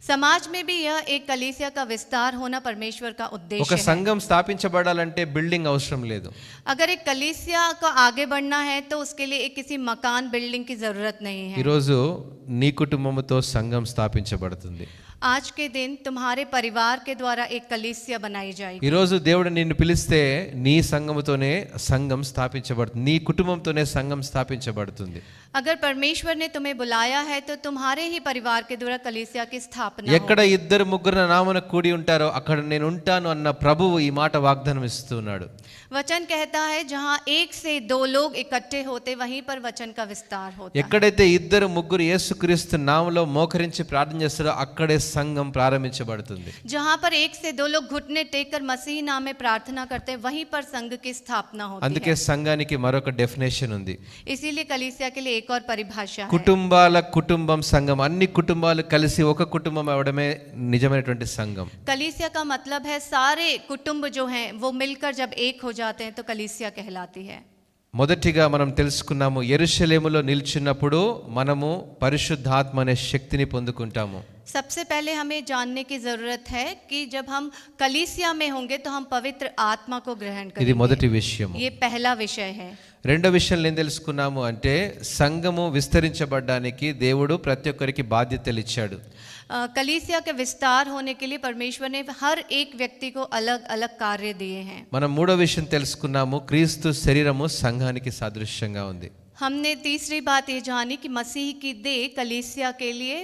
समाज में भी यह एक कलीसिया का विस्तार होना परमेश्वर का ఒక उद्देश्य है. సంఘం స్థాపించబడాలంటే బిల్డింగ్ అవసరం లేదు. अगर एक कलीसिया का आगे बढ़ना है तो उसके लिए एक किसी मकान बिल्डिंग की जरूरत नहीं है. ఈరోజు నీ కుటుంబముతో సంఘం స్థాపించబడుతుంది. आज के दिन तुम्हारे परिवार के द्वारा एक कलीसिया बनाई जाएगी. ఈరోజు దేవుడు నిన్ను పిలిస్తే నీ సంఘముతోనే సంఘం స్థాపించబడుతుంది, నీ కుటుంబంతోనే సంఘం స్థాపించబడుతుంది. अगर परमेश्वर ने तुम्हें बुलाया है तो तुम्हारे ही परिवार के द्वारा कलीसिया की स्थापना ఎక్కడ ఇద్దరు ముగ్గురు నా నామమున కూడి ఉంటారో అక్కడ నేను ఉంటాను అన్న ప్రభువు ఈ మాట వాగ్దానం ఇస్తున్నాడు. वचन कहता है जहाँ एक से दो लोग इकट्ठे होते वहीं पर वचन का विस्तार होता है. ఎక్కడైతే ఇద్దరు ముగ్గురు యేసుక్రీస్తు నామములో మోకరించి ప్రార్థన చేస్తారో అక్కడే సంఘం ప్రారంభించబడుతుంది. जहाँ पर एक से दो लोग घुटने टेक कर मसीह नाम में प्रार्थना करते हैं वहीं पर संघ की स्थापना होती అందుకే है. సంఘానికి మరొక డెఫినేషన్ ఉంది. इसीलिए कलीसिया के लिए एक और परिभाषा है. కుటుంబాల కుటుంబం సంఘం, అన్ని కుటుంబాలు కలిసి ఒక కుటుంబం అవడమే నిజమైనటువంటి సంఘం. कलीसिया का मतलब है सारे कुटुंब जो हैं वो मिलकर जब एक हो जाते हैं तो कलीसिया कहलाती है. మొదటిగా మనం తెలుసుకున్నాము, యెరూషలేములో నిల్చున్నప్పుడు మనము పరిశుద్ధాత్మ అనే శక్తిని పొందుకుంటాము. सबसे पहले हमें जानने की जरूरत है कि जब हम कलीसिया में होंगे तो हम पवित्र आत्मा को ग्रहण ఇది करेंगे. మొదటి విషయం. ये पहला विषय है. రెండో విషయం ఏం తెలుసుకున్నాము అంటే సంఘము విస్తరించబడడానికి దేవుడు ప్రతి ఒక్కరికి బాధ్యతలు ఇచ్చాడు. कलीसिया के विस्तार होने के लिए परमेश्वर ने हर एक व्यक्ति को अलग अलग कार्य दिए हैं. మనం మూడో విషయం తెలుసుకున్నాము, క్రీస్తు శరీరము సంఘానికి సాదృశ్యంగా ఉంది. हमने तीसरी बात ये जानी कि मसीह की देह कलीसिया के लिए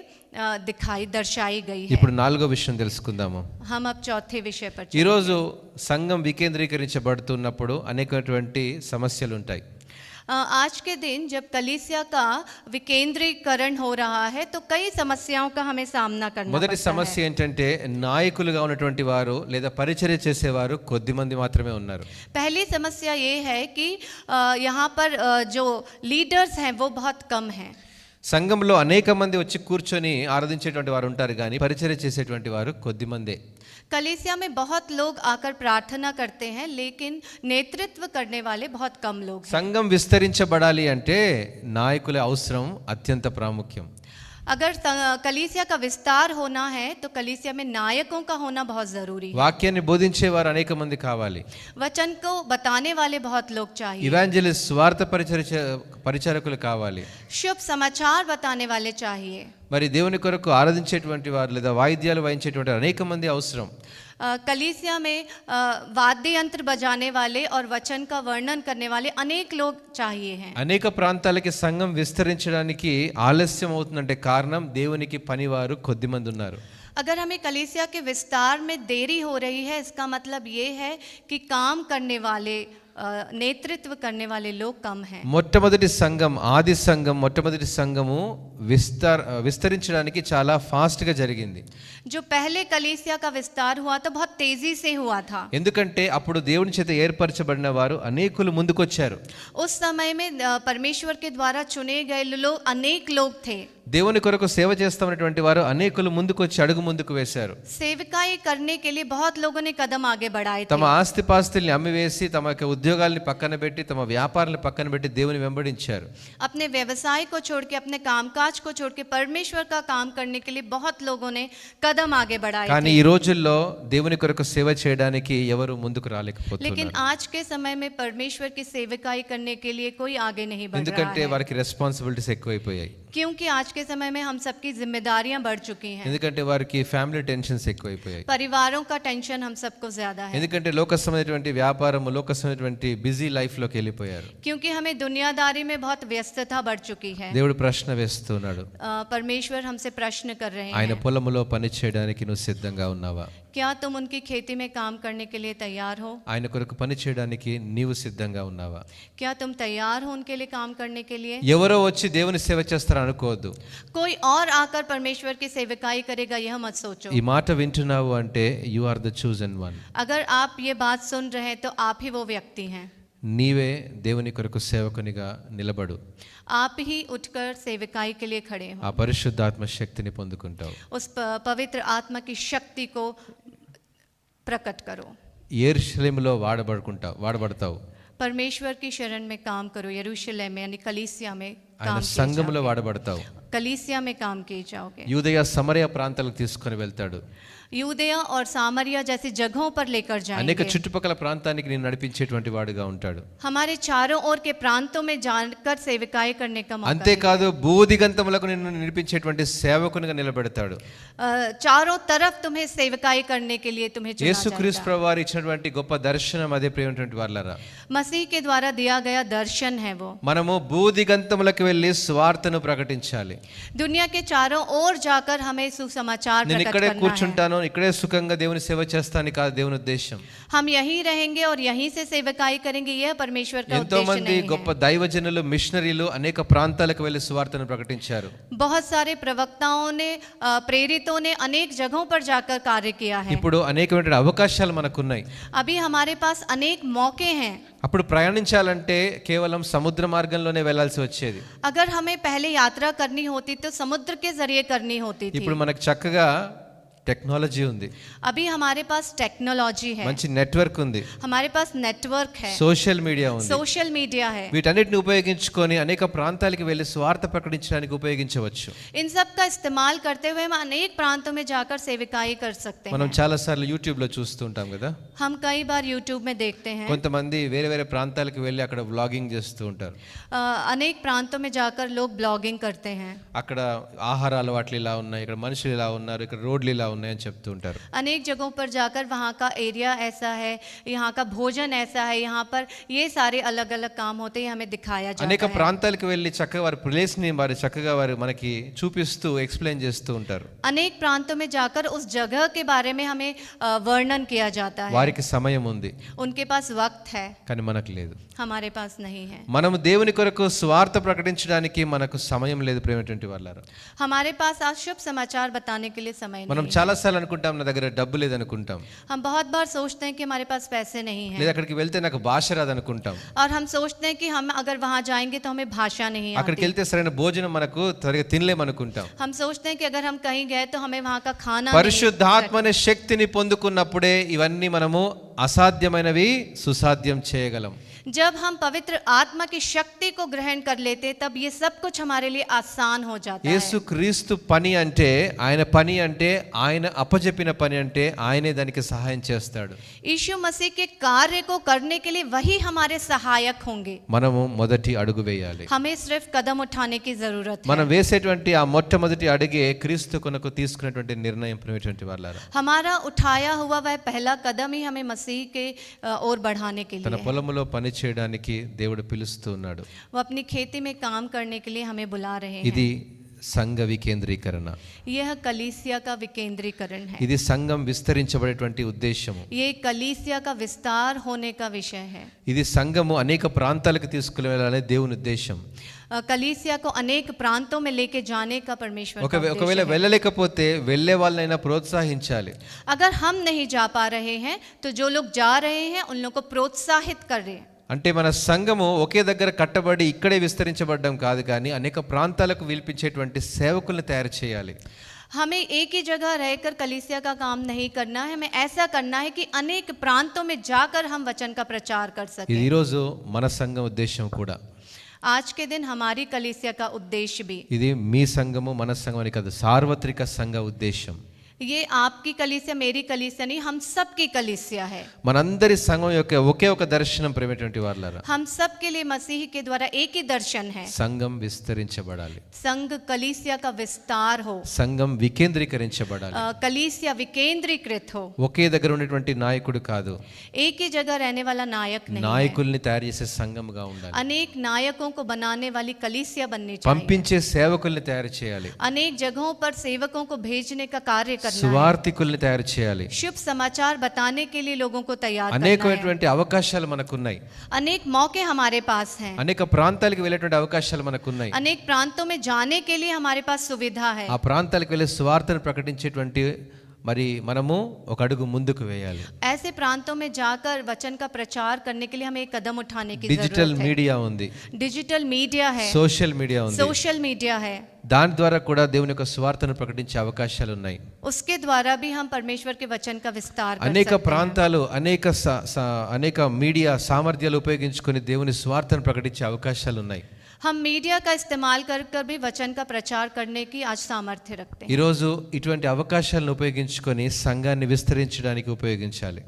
दर्शाई गई है. ఇప్పుడు నాలుగో విషయం తెలుసుకుందాము. हम अब चौथे विषय पर ఈరోజు సంఘం వికేంద్రీకరించబడుతున్నప్పుడు అనేకటువంటి సమస్యలు ఉంటాయి. आज के दिन जब कलीसिया का विकेंद्रीकरण हो रहा है तो कई समस्याओं का हमें सामना करना మొదటి पड़ता है. సమస్య ఏంటంటే నాయకులుగా ఉన్నటువంటి వారు లేదా పరిచర్య చేసేవారు కొద్ది మంది మాత్రమే ఉన్నారు. पहली समस्या ये है कि यहाँ पर जो लीडर्स हैं वो बहुत कम हैं. సంఘంలో అనేక మంది వచ్చి కూర్చొని ఆరాధించేటువంటి వారు ఉంటారు కానీ పరిచర్య చేసేటువంటి వారు కొద్ది మందే. कलीसिया में बहुत लोग आकर प्रार्थना करते हैं लेकिन नेतृत्व करने वाले बहुत कम लोग हैं. సంఘం విస్తరించబడాలి అంటే నాయకుల అవసరం అత్యంత ప్రాముఖ్యం. अगर कलीसिया का विस्तार होना है तो कलीसिया में नायकों का होना बहुत जरूरी है. వాక్యాన్ని బోధించేవారు అనేక మంది కావాలి. वचन को बताने वाले बहुत लोग चाहिए. ఇవాంజలిస్ట్ స్వార్థ పరిచారకులు కావాలి. शुभ समाचार बताने वाले चाहिए. మరి దేవుని కొరకు ఆరాధించేటువంటి వారు లేదా వాయిద్యాలు వాయించేటువంటి అనేక మంది అవసరం. कलीसिया में वाद्य यंत्र बजाने वाले और वचन का वर्णन करने वाले अनेक लोग चाहिए हैं. అనేక ప్రాంతాలకి సంఘం విస్తరించడానికి ఆలస్యం అవుతుందంటే కారణం దేవునికి పనివారు కొద్ది మంది ఉన్నారు. अगर हमें कलीसिया के विस्तार में देरी हो रही है इसका मतलब ये है कि काम करने वाले नेतृत्व करने वाले लोग कम हैं. మొట్టమొదటి సంఘం, ఆది సంఘం, మొట్టమొదటి సంఘము విస్తరించడానికి చాలా ఫాస్ట్ గా జరిగింది. जो पहले कलीसिया का विस्तार हुआ तो बहुत तेजी से हुआ था. ఎందుకంటే అప్పుడు దేవుని చేత ఏర్పరచబడిన వారు అనేకులు ముందుకొచ్చారు. उस समय में परमेश्वर के द्वारा चुने गए लोग अनेक लोग थे. దేవుని కొరకు సేవ చేస్తున్నటువంటి వారు అనేకులు ముందుకొచ్చి అడుగు ముందుకు వేశారు. सेविकाई करने के लिए बहुत लोगों ने कदम आगे बढ़ाए थे. తమ ఆస్తిపాస్తుల్ని అమ్మివేసి తమ యొక్క ఉద్యోగాల్ని పక్కన పెట్టి తమ వ్యాపారాలను పక్కన పెట్టి దేవుని వెంబడించారు. अपने व्यवसाय को छोड़ के, अपने कामकाज को छोड़ के परमेश्वर का काम करने के लिए बहुत लोगों ने कदम आगे बढ़ाए కానీ थे। ఈ రోజుల్లో దేవుని కొరకు సేవ చేయడానికి ఎవరు ముందుకు लेकिन రాలేకపోతున్నారు. आज के समय में परमेश्वर की सेवकाई करने के लिए कोई आगे नहीं बढ़ रहा ఎందుకంటే है, వారికి రెస్పాన్సిబిలిటీస్ ఎక్కువైపోయాయి. क्योंकि आज के समय में हम सबकी जिम्मेदारियां बढ़ चुकी हैं। ఎందుకంటే వారికి ఫ్యామిలీ టెన్షన్స్ ఎక్కువైపోయాయి. परिवारों का टेंशन हम सबको ज्यादा है, ఎందుకంటే లోకసమైనటువంటి వ్యాపారము లోకసమైనటువంటి బిజీ లైఫ్ లోకి వెళ్ళిపోయారు. क्योंकि हमें दुनियादारी में बहुत व्यस्तता बढ़ चुकी है। దేవుడు ప్రశ్న వేస్తున్నాడు, परमेश्वर हमसे प्रश्न कर रहे ఆయన हैं, పొలములో పని చేయడానికి నువ్వు సిద్ధంగా ఉన్నావా? क्या तुम उनकी खेती में काम करने के लिए तैयार हो? ఆయన కొరకు పని చేయడానికి నీవు సిద్ధంగా ఉన్నావా? क्या तुम तैयार हो उनके लिए काम करने के लिए? ఎవరో వచ్చి దేవుని సేవ చేస్తారని అనుకోవద్దు. कोई और आकर परमेश्वर की सेवकाई करेगा यह मत सोचो। ఈ మాట వింటున్నావు అంటే you are the chosen one. अगर आप ये बात सुन रहे हैं तो आप ही वो व्यक्ति हैं। నీవే దేవుని కొరకు సేవకునిగా నిలబడు. आप ही उठकर सेवकाई के लिए खड़े हो, ఆ పరిశుద్ధాత్మ శక్తిని పొందుకుంటావు. उस पवित्र आत्मा की शक्ति को प्रकट करो। యెరూషలేములో వాడబడతావు. परमेश्वर की शरण में काम करो, यरूशलेम में यानी कलीसिया में ఆయన काम किए సంఘములో जाओगे। వాడబడతావు. कलीसिया में काम किए जाओगे। యూదయ సమరయ ప్రాంతాలకు తీసుకొని వెళ్తాడు. यूदया और सामरिया जैसी जगहों पर लेकर అనేక जाएंगे। చుట్టుపక్కల ప్రాంతానికి నేను నడిపించేటువంటి వాడుగా ఉంటాడు. हमारे चारों ओर के प्रांतों में जाकर सेवकाई करने का मौका అంతేకాదు భూదిగంతములకు నిన్ను నడిపించేటువంటి సేవకునిగా నిలబెడతాడు. चारों तरफ तुम्हें सेवकाई करने के लिए तुम्हें चुना యేసుక్రీస్తు जाएगा। ప్రభువు వారు ఇచ్చినటువంటి గొప్ప దర్శనం అదే ప్రియమైనటువంటి వాళ్ళారా. मसीह के द्वारा दिया गया दर्शन है वो। మనము భూదిగంతములకు వెళ్ళి స్వార్థను ప్రకటించాలి. दुनिया के चारों ओर जाकर हमें सुसमाचार నేను प्रकट ఇక్కడే करना है। కూర్చుంటాను, ఇక్కడే సుఖంగా దేవుని సేవ చేస్తాను కాదు దేవుని ఉద్దేశం. हम यहीं रहेंगे और यहीं से सेवकाई करेंगे, यह परमेश्वर का ఎంతో उद्देश्य మంది नहीं గొప్ప है। దైవజనులు మిషనరీలు అనేక ప్రాంతాలకు వెళ్ళి సువార్తను ప్రకటించారు. बहुत सारे प्रवक्ताओं ने, प्रेरितों ने अनेक जगहों पर जाकर कार्य किया है। ఇప్పుడు అనేకమైన అవకాశాలు మనకున్నాయి. अभी हमारे पास अनेक मौके हैं। అప్పుడు ప్రయాణించాలంటే కేవలం సముద్ర మార్గంలోనే వెళ్ళాల్సి వచ్చేది. अगर हमें पहले यात्रा करनी होती तो समुद्र के जरिए करनी होती थी। ఇప్పుడు మనకు చక్కగా టెక్నాలజీ ఉంది, अभी हमारे पास टेक्नोलॉजी है, మంచి నెట్వర్క్ ఉంది, हमारे पास नेटवर्क है, సోషల్ మీడియా ఉంది. सोशल मीडिया है। వీటన్నిటిని ఉపయోగించుకొని అనేక ప్రాంతాలకు వెళ్ళి స్వార్థ ప్రకటించడానికి ఉపయోగించవచ్చు. इन सब का इस्तेमाल करते हुए हम अनेक प्रांतों में जाकर सेवकाई कर सकते మనం हैं। చాలా సార్లు యూట్యూబ్ లో చూస్తూ ఉంటాం కదా, हम कई बार यूट्यूब में देखते हैं, కొంతమంది వేరే వేరే ప్రాంతాలకు వెళ్ళి అక్కడ వ్లాగింగ్ చేస్తూ ఉంటారు. अनेक प्रांतों में जाकर लोग ब्लॉगिंग करते हैं। అక్కడ ఆహార అలవాట్లు ఇలా ఉన్నాయి, ఇక్కడ మనుషులు ఇలా ఉన్నారు, ఇక్కడ రోడ్లు ఇలా ఉన్నాయని చెప్తూ ఉంటారు. अनेक जगहों पर जाकर वहाँ का एरिया ऐसा है, यहाँ का भोजन ऐसा है, यहाँ पर ये सारे अलग अलग काम होते हैं, हमें दिखाया అనేక जाता है। ప్రాంతాలకు వెళ్ళి చక్కగా వారి ప్లేస్ ని వారు చక్కగా వారు మనకి చూపిస్తూ ఎక్స్ప్లెయిన్ చేస్తూ ఉంటారు. अनेक प्रांतों में जाकर उस जगह के बारे में हमें वर्णन किया जाता है। వారికి సమయం ఉంది उनके पास वक्त है, కానీ మనకు లేదు. हमारे पास नहीं है। మనము దేవుని కొరకు స్వార్థ ప్రకటించడానికి మనకు సమయం లేదు ప్రేమటువంటి వాళ్ళారు. हमारे पास आज शुभ समाचार बताने के लिए समय మనం नहीं है। చాలా సార్లు అనుకుంటాం నా దగ్గర డబ్బు లేదనుకుంటాం, हम बहुत बार सोचते हैं कि हमारे पास पैसे नहीं లేదా है, అక్కడికి వెళ్తే నాకు భాష రాదనుకుంటాం, और हम सोचते हैं कि हम अगर वहाँ जाएंगे तो हमें भाषा नहीं అక్కడికి आती। వెళ్తే సరైన భోజనం మనకు సరిగా తినలేమనుకుంటాం. हम सोचते हैं कि अगर हम कहीं गए तो हमें वहाँ का खाना नहीं। పరిశుద్ధాత్మ అనే శక్తిని పొందుకున్నప్పుడే ఇవన్నీ మనము అసాధ్యమైనవి సుసాధ్యం చేయగలం. जब हम पवित्र आत्मा की शक्ति को ग्रहण कर लेते तब ये सब कुछ हमारे लिए आसान हो जाता है। యేసుక్రీస్తు పని అంటే ఆయన పని అంటే ఆయన అప్పచెప్పిన పని అంటే ఆయనే దానికి సహాయం చేస్తాడు. यीशु मसीह के कार्य को करने के लिए वही हमारे सहायक होंगे। మనము మొదటి అడుగు వేయాలి. हमें सिर्फ कदम उठाने की जरूरत है। మనం వేసేటువంటి ఆ మొట్టమొదటి అడుగే క్రీస్తు కొరకు తీసుకున్నటువంటి నిర్ణయం ప్రియమైనటువంటి వాళ్ళారా. हमारा उठाया हुआ वह पहला कदम ही हमें मसीह के ओर बढ़ाने के తన लिए है। పొలములో పని చేయడానికి దేవుడు పిలుస్తూ ఉన్నాడు. वो अपनी खेती में काम करने के लिए हमें बुला रहे हैं। ఇది సంఘ వికేంద్రీకరణ, यह कलीसिया का विकेंद्रीकरण है। ఇది సంఘం విస్తరించబడేటువంటి ఉద్దేశము. ये कलीसिया का विस्तार होने का विषय है। ఇది సంఘము అనేక ప్రాంతాలకు తీసుకుని వెళ్ళాలనే దేవుని ఉద్దేశం. कलीसिया को अनेक प्रांतों में लेके जाने का परमेश्वर का ఒకవేళ उद्देश्य है। వెళ్ళలేకపోతే వెళ్ళే వాళ్ళనైనా ప్రోత్సహించాలి. अगर हम नहीं जा पा रहे हैं तो जो लोग जा रहे हैं उन लोगों को प्रोत्साहित कर रहे हैं। అంటే మన సంఘము ఒకే దగ్గర కట్టబడి ఇక్కడే విస్తరించబడ్డం కాదు, కానీ అనేక ప్రాంతాలకు విలిపించేటువంటి సేవకుల్ని తయారు చేయాలి. हमें एक ही जगह रहकर कलीसिया का काम नहीं करना है, हमें ऐसा करना है कि अनेक प्रांतों में जाकर हम वचन का प्रचार कर ఇది सकें। ఈరోజు మన సంఘం ఉద్దేశం కూడా. आज के दिन हमारी कलीसिया का उद्देश्य भी, ఇది మీ సంఘము మన సంఘం అని కాదు, సార్వత్రిక సంఘ ఉద్దేశం. ये आपकी कलीसिया मेरी कलीसिया नहीं, हम सब की कलीसिया है। మనందరి సంఘం యొక్క ఒకే ఒక దర్శనం ప్రేమటువంటి వారలారా, हम सब के लिए मसीह के द्वारा एक ही दर्शन है, సంఘం విస్తరించబడాలి, संघ कलीसिया का विस्तार हो, సంఘం వికేంద్రీకరించబడాలి. कलीसिया विकेंद्रीकृत हो, ఒకే దగ్గర ఉన్నటువంటి నాయకుడు కాదు, एक ही जगह रहने वाला नायक नहीं है, నాయకుల్ని తయారు చేసే సంఘంగా ఉండాలి. अनेक नायकों को बनाने वाली कलीसिया बननी चाहिए, పంపించే సేవకుల్ని తయారు చేయాలి, अनेक जगहों पर सेवकों को भेजने का कार्य करना है, సువార్థికుల్ని తయారు చేయాలి. शुभ समाचार बताने के लिए लोगों को तैयार करना है। అనేకమైనటువంటి అవకాశాలు మనకున్నాయి, अनेक मौके हमारे पास हैं, అనేక ప్రాంతాలకు వెళ్ళేటువంటి అవకాశాలు మనకున్నాయి. अनेक प्रांतों में जाने के लिए हमारे पास सुविधा है। ఆ ప్రాంతాలకు వెళ్ళి సువార్తను ప్రకటించేటువంటి మరి మనము ఒక అడుగు ముందుకు వేయాలి. ऐसे प्रांतों में जाकर वचन का प्रचार करने के लिए हमें एक कदम उठाने की డిజిటల్ जरूरत है। మీడియా ఉంది, डिजिटल मीडिया है, సోషల్ మీడియా ఉంది, सोशल मीडिया है, దాని ద్వారా కూడా దేవుని యొక్క సువార్తను ప్రకటించే అవకాశాలు ఉన్నాయి. उसके द्वारा भी हम परमेश्वर के वचन का विस्तार कर అనేక सकते हैं। ప్రాంతాలు అనేక మీడియా సామర్థ్యాలు ఉపయోగించుకొని దేవుని సువార్తను ప్రకటించే అవకాశాలు ఉన్నాయి. हम मीडिया का इस्तेमाल कर कर भी वचन का प्रचार करने की आज सामर्थ्य रखते हैं। ఈరోజు ఇటువంటి అవకాశాలను ఉపయోగించుకొని సంఘాన్ని విస్తరించడానికి ఉపయోగించాలి.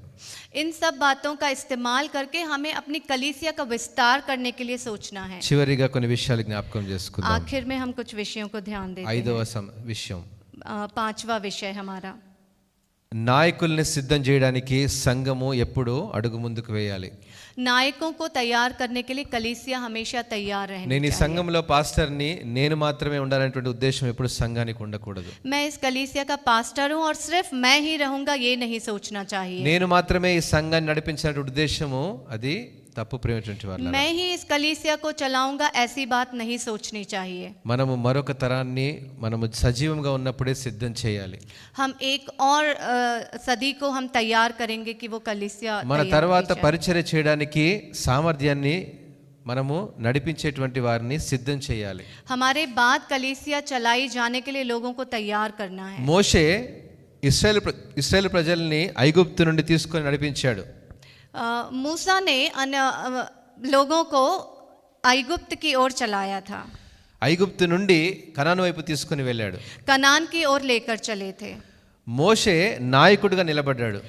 इन सब बातों का इस्तेमाल करके हमें अपनी कलीसिया का विस्तार करने के लिए सोचना है। చివరిగా కొన్ని విషయాలు జ్ఞాపకం చేసుకుందాం. आखिर में हम कुछ विषयों को ध्यान देते हैं। ఐదవ విషయం, पांचवा विषय हमारा, నాయకుల్ని సిద్ధం చేయడానికి సంఘము ఎప్పుడూ అడుగు ముందుకు వేయాలి. नायकों को तैयार करने के लिए कलीसिया हमेशा तैयार रहनी నేను ఈ चाहिए। సంఘంలో పాస్టర్ని, నేను మాత్రమే ఉండాలనేటువంటి ఉద్దేశం ఎప్పుడు సంఘానికి ఉండకూడదు. मैं इस कलीसिया का पास्टर हूँ और सिर्फ मैं ही रहूंगा, ये नहीं सोचना चाहिए। నేను మాత్రమే ఈ సంఘాన్ని నడిపించినటువంటి ఉద్దేశము అది తప్పు ప్రేమటువంటి వాళ్ళ. मैं ही इस कलीसिया को चलाऊंगा, ऐसी बात नहीं सोचनी चाहिए। మనము మరొక తరాన్ని మనము సజీవంగా ఉన్నప్పుడే సిద్ధం చేయాలి. हम एक और सदी को हम तैयार करेंगे कि वो कलीसिया మన तैयार తర్వాత की जाए। పరిచర్య చేయడానికి సామర్థ్యాన్ని మనము నడిపించేటువంటి వారిని సిద్ధం చేయాలి. हमारे बाद कलीसिया चलाई जाने के लिए लोगों को तैयार करना है। మోషే ఇశ్రాయేలు ప్రజల్ని ఐగుప్తు నుండి తీసుకొని నడిపించాడు. मूसा ने लोगों को ऐगुप्त की ओर चलाया था, ఐగుప్తు నుండి కనాను వైపు తీసుకొని వెళ్ళాడు. कनान की ओर लेकर चले थे। మోషే నాయకుడిగా నిలబడ్డాడు.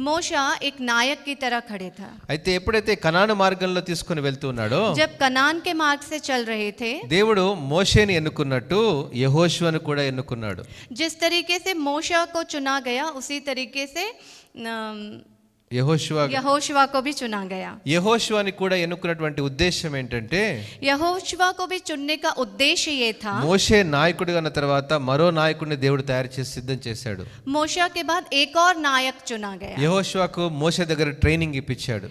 मोशा एक नायक की तरह खड़े था। అయితే ఎప్పుడైతే కనాను మార్గంలో తీసుకొని వెళ్తూ ఉన్నాడో, जब कनान के मार्ग से चल रहे थे, దేవుడు మోషేని ఎన్నుకున్నట్టు యెహోషువను కూడా ఎన్నుకున్నాడు. जिस तरीके से मोशा को चुना गया उसी तरीके से यहोशुआ को भी चुना गया। యెహోషువని కూడా ఎన్నుకున్నటువంటి ఉద్దేశం ఏంటంటే, यहोशुआ को भी चुनने का उद्देश्य ये था, మోషే నాయకుడిగా ఉన్న తర్వాత మరో నాయకుడిని దేవుడు తయారు చేసి సిద్ధం చేశాడు. मोशा के बाद एक और नायक चुना गया। యెహోషువకు మోషే దగ్గర ట్రైనింగ్ ఇప్పించాడు.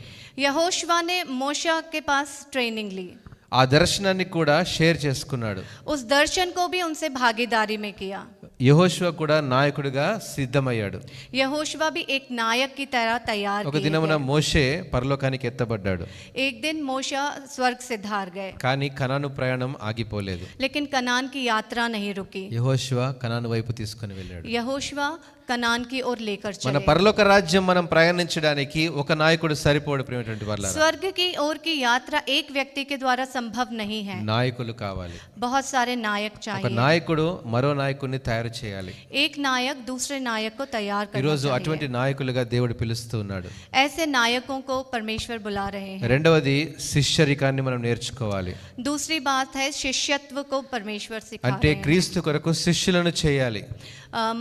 यहोशुआ ने मोशा के पास ट्रेनिंग ली, ఆ దర్శనాన్ని కూడా షేర్ చేసుకున్నాడు. उस दर्शन को भी उनसे भागीदारी में किया। యెహోషువ కూడా నాయకుడిగా సిద్ధమయ్యాడు. यहोशुआ भी एक नायक की तरह तैयार ఒక किए దినమున गए। మోషే పరలోకానికి ఎత్తబడ్డాడు. एक दिन मोशा स्वर्ग से धार गए, కానీ కనాను ప్రయాణం ఆగిపోలేదు. लेकिन कनान की यात्रा नहीं रुकी। యెహోషువ కనాను వైపు తీసుకొని వెళ్ళాడు. यहोशुआ कनान की ओर लेकर మన चले। పరలోక రాజ్యం మనం ప్రయాణించడానికి ఒక నాయకుడు సరిపోడు ప్రియమైనటువంటి వాళ్ళారా. स्वर्ग की ओर की यात्रा एक व्यक्ति के द्वारा संभव नहीं है, నాయకులు కావాలి. बहुत सारे नायक ఒక चाहिए। నాయకుడు మరో నాయకుడిని తయారు చేయాలి. एक नायक दूसरे नायक को तैयार करना ఈరోజు चाहिए। అటువంటి నాయకులుగా దేవుడు పిలుస్తూ ఉన్నాడు. ऐसे नायकों को परमेश्वर बुला रहे हैं। రెండవది శిష్యరికాన్ని మనం నేర్చుకోవాలి. दूसरी बात है शिष्यत्व को परमेश्वर सिखा అంటే रहे हैं। క్రీస్తు కొరకు శిష్యులను చేయాలి.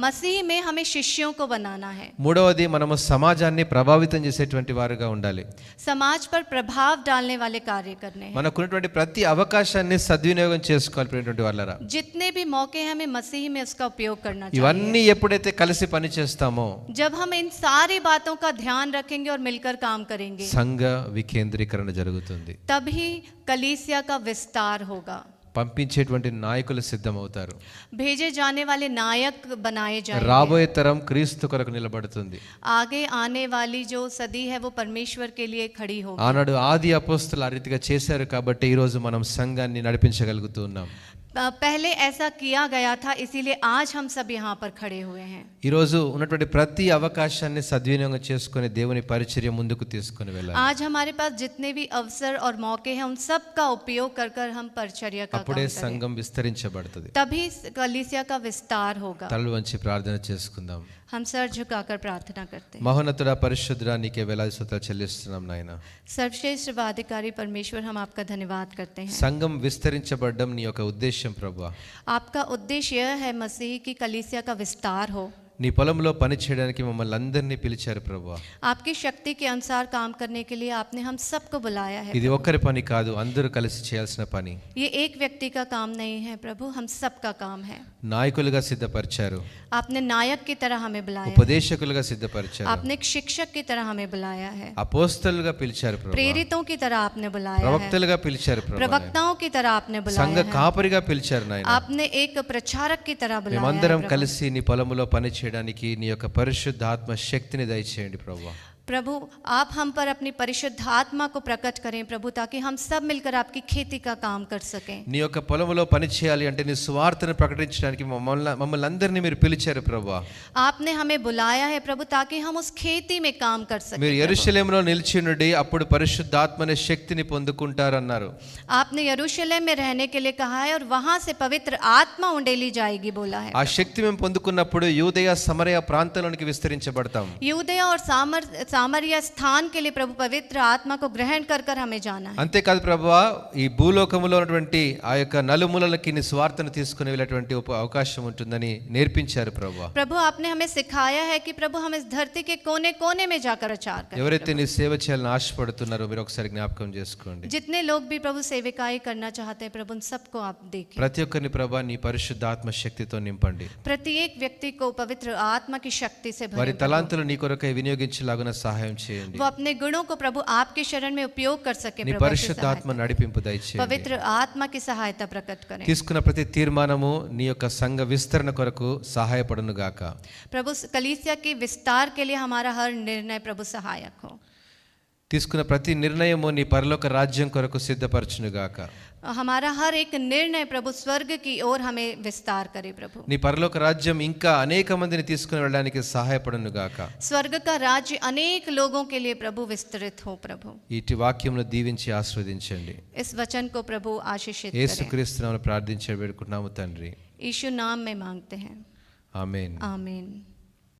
मसीह में हमें शिष्यों को बनाना है। మూడవది మనము సమాజాన్ని ప్రభావితం చేసేటువంటి వారుగా ఉండాలి. समाज पर प्रभाव डालने वाले कार्य करने हैं। మనకున్నటువంటి ప్రతి అవకాశాన్ని సద్వినియోగం చేసుకోవాలి ప్రియమైనటువంటి వాళ్ళారా. जितने भी मौके हैं हमें मसीह में उसका उपयोग करना चाहिए। ఇవన్నీ ఎప్పుడైతే కలిసి పని చేస్తామో जब हम इन सारी बातों का ध्यान रखेंगे और मिलकर काम करेंगे, సంఘ వికేంద్రీకరణ జరుగుతుంది. तभी कलीसिया का विस्तार होगा। పంపించేటువంటి నాయకులు సిద్ధమవుతారు. भेजे जाने वाले नायक बनाए जाएंगे। రాబోయే తరం క్రీస్తు కొరకు నిలబడుతుంది. आगे आने वाली जो सदी है वो परमेश्वर के लिए खड़ी होगी। ఆనాడు ఆది అపోస్తలు ఆ రీతిగా చేశారు కాబట్టి ఈ రోజు మనం సంఘాన్ని నడిపించగలుగుతూ ఉన్నాం. पहले ऐसा किया गया था, इसीलिए आज हम सब यहाँ पर खड़े हुए हैं। ఈరోజు ఉన్నటువంటి ప్రతి అవకాశాన్ని సద్వినియోగం చేసుకొని దేవుని పరిచర్య ముందుకు తీసుకొని వెళ్ళాలి. आज हमारे पास जितने भी अवसर और मौके हैं उन सब का उपयोग कर कर हम परिचर्या का काम అప్పుడే करें, సంఘం విస్తరించబడుతుంది. तभी कलीसिया का विस्तार होगा। తలలు వంచి ప్రార్థన చేసుకుందాం. हम सर झुकाकर प्रार्थना करते हैं। మహోన్నతుడా పరిశుద్ధుడా నీకే వేలాది స్తుతులు చెల్లిస్తున్నాం నాయన. सर्वश्रेष्ठ वादिकारी परमेश्वर, हम आपका धन्यवाद करते हैं। సంఘం విస్తరించబడడం నీ యొక్క ఉద్దేశం ప్రభువా. आपका उद्देश्य यह है मसीह की कलीसिया का विस्तार हो। నీ పొలంలో పని చేయడానికి మమ్మల్ని అందరినీ పిలిచారు ప్రభువా. आपकी शक्ति के अनुसार काम करने के लिए आपने हम सबको बुलाया है। ఇది ఒక్కరి పని కాదు, అందరూ కలిసి చేయాల్సిన పని. ये एक व्यक्ति का काम नहीं है प्रभु, हम सबका काम है। నాయకులుగా సిద్ధపరిచారు, आपने नायक की तरह हमें बुलाया है। ఉపదేశకులుగా సిద్ధపరిచారు, आपने एक शिक्षक की तरह हमें बुलाया है। అపోస్తలుగా పిలిచారు ప్రభువా, प्रेरितों की तरह आपने बुलाया है। ప్రవక్తలుగా పిలిచారు ప్రభువా, प्रवक्ताओं की तरह आपने సంఘ बुलाया है। కాపరిగా పిలిచారు నాయన. आपने एक प्रचारक की तरह बुलाया है మేమందరం प्रभु। కలిసి నీ పొలంలో పని చేయడానికి నీ యొక్క పరిశుద్ధాత్మ శక్తిని దయచేయండి ప్రభువా. प्रभु आप हम पर अपनी परिशुद्ध आत्मा को प्रकट करें प्रभु, ताकि हम सब मिलकर आपकी खेती का काम कर सकें। నీ యొక్క పొలంలో పని చేయాలి అంటే నీ సువార్తను ప్రకటించడానికి మమ్మల్ని అందరినీ మీరు పిలిచారు ప్రభువా. आपने हमें बुलाया है प्रभु, ताकि हम उस खेती में काम कर सकें। మీరు యెరూషలేములో నిలిచి ఉండి అప్పుడు పరిశుద్ధాత్మ అనే శక్తిని పొందుకుంటారన్నారు. आपने यरूशलेम में रहने के लिए कहा है और वहां से पवित्र आत्मा उंडेली जाएगी बोला है। ఆ శక్తి మేము పొందుకున్నప్పుడు యూదయ సమరయ ప్రాంతాలకు విస్తరించబడతాం. यूदया और सामरिया स्थान के लिए प्रभु पवित्र आत्मा को ग्रहण कर कर हमें जाना है। అంతేకాదు ప్రభువా, ఈ భూలోకములో ఉన్నటువంటి ఆ యొక్క నలుమూలలకి నీ స్వార్థను తీసుకుని వెళ్ళేటువంటి అవకాశం ఉంటుందని నేర్పించారు ప్రభువా. प्रभु आपने हमें सिखाया है कि प्रभु हम इस धरती के कोने कोने में जाकर प्रचार करें। ఎవరైతే నీ సేవ చేయాలని ఆశపడుతున్నారో మీరు ఒకసారి జ్ఞాపకం చేసుకోండి. जितने लोग भी प्रभु सेविकाई करना चाहते हैं प्रभु, उन सबको आप देखें। ప్రతి ఒక్కరిని ప్రభువా నీ పరిశుద్ధాత్మ శక్తితో నింపండి. प्रत्येक व्यक्ति को पवित्र आत्मा की शक्ति से వారి भरें। తలాంతులు నీ కొరకై వినియోగించలాగున సహాయం చేయండి. वो अपने गुणों को प्रभु आपके शरण में उपयोग कर सके నీ प्रभु, ऐसी పరిశుద్ధాత్మ सहायता। నడిపింపు దయచేయండి. पवित्र आत्मा की सहायता प्रकट करें। తీసుకున్న ప్రతి తీర్మానము నీ యొక్క సంఘ విస్తరణ కొరకు సహాయపడును గాక. प्रभु कलीसिया के विस्तार के लिए हमारा हर निर्णय प्रभु सहायक हो। తీసుకున్న ప్రతి నిర్ణయము నీ పరలోక రాజ్యం కొరకు సిద్ధపరచును గాక. हमारा हर एक निर्णय प्रभु स्वर्ग की ओर हमें विस्तार करे प्रभु। నీ పరలోక రాజ్యం ఇంకా అనేక మందిని తీసుకుని వెళ్ళడానికి సహాయపడును గాక. स्वर्ग का राज्य अनेक लोगों के लिए प्रभु विस्तृत हो प्रभु। ఇటు వాక్యమును దీవించి ఆస్వాదించండి. इस वचन को प्रभु आशीषित करें। యేసుక్రీస్తు నామమున ప్రార్థించి వేడుకుంటున్నాము తండ్రి. यीशु नाम में मांगते हैं, ఆమేన్. आमीन।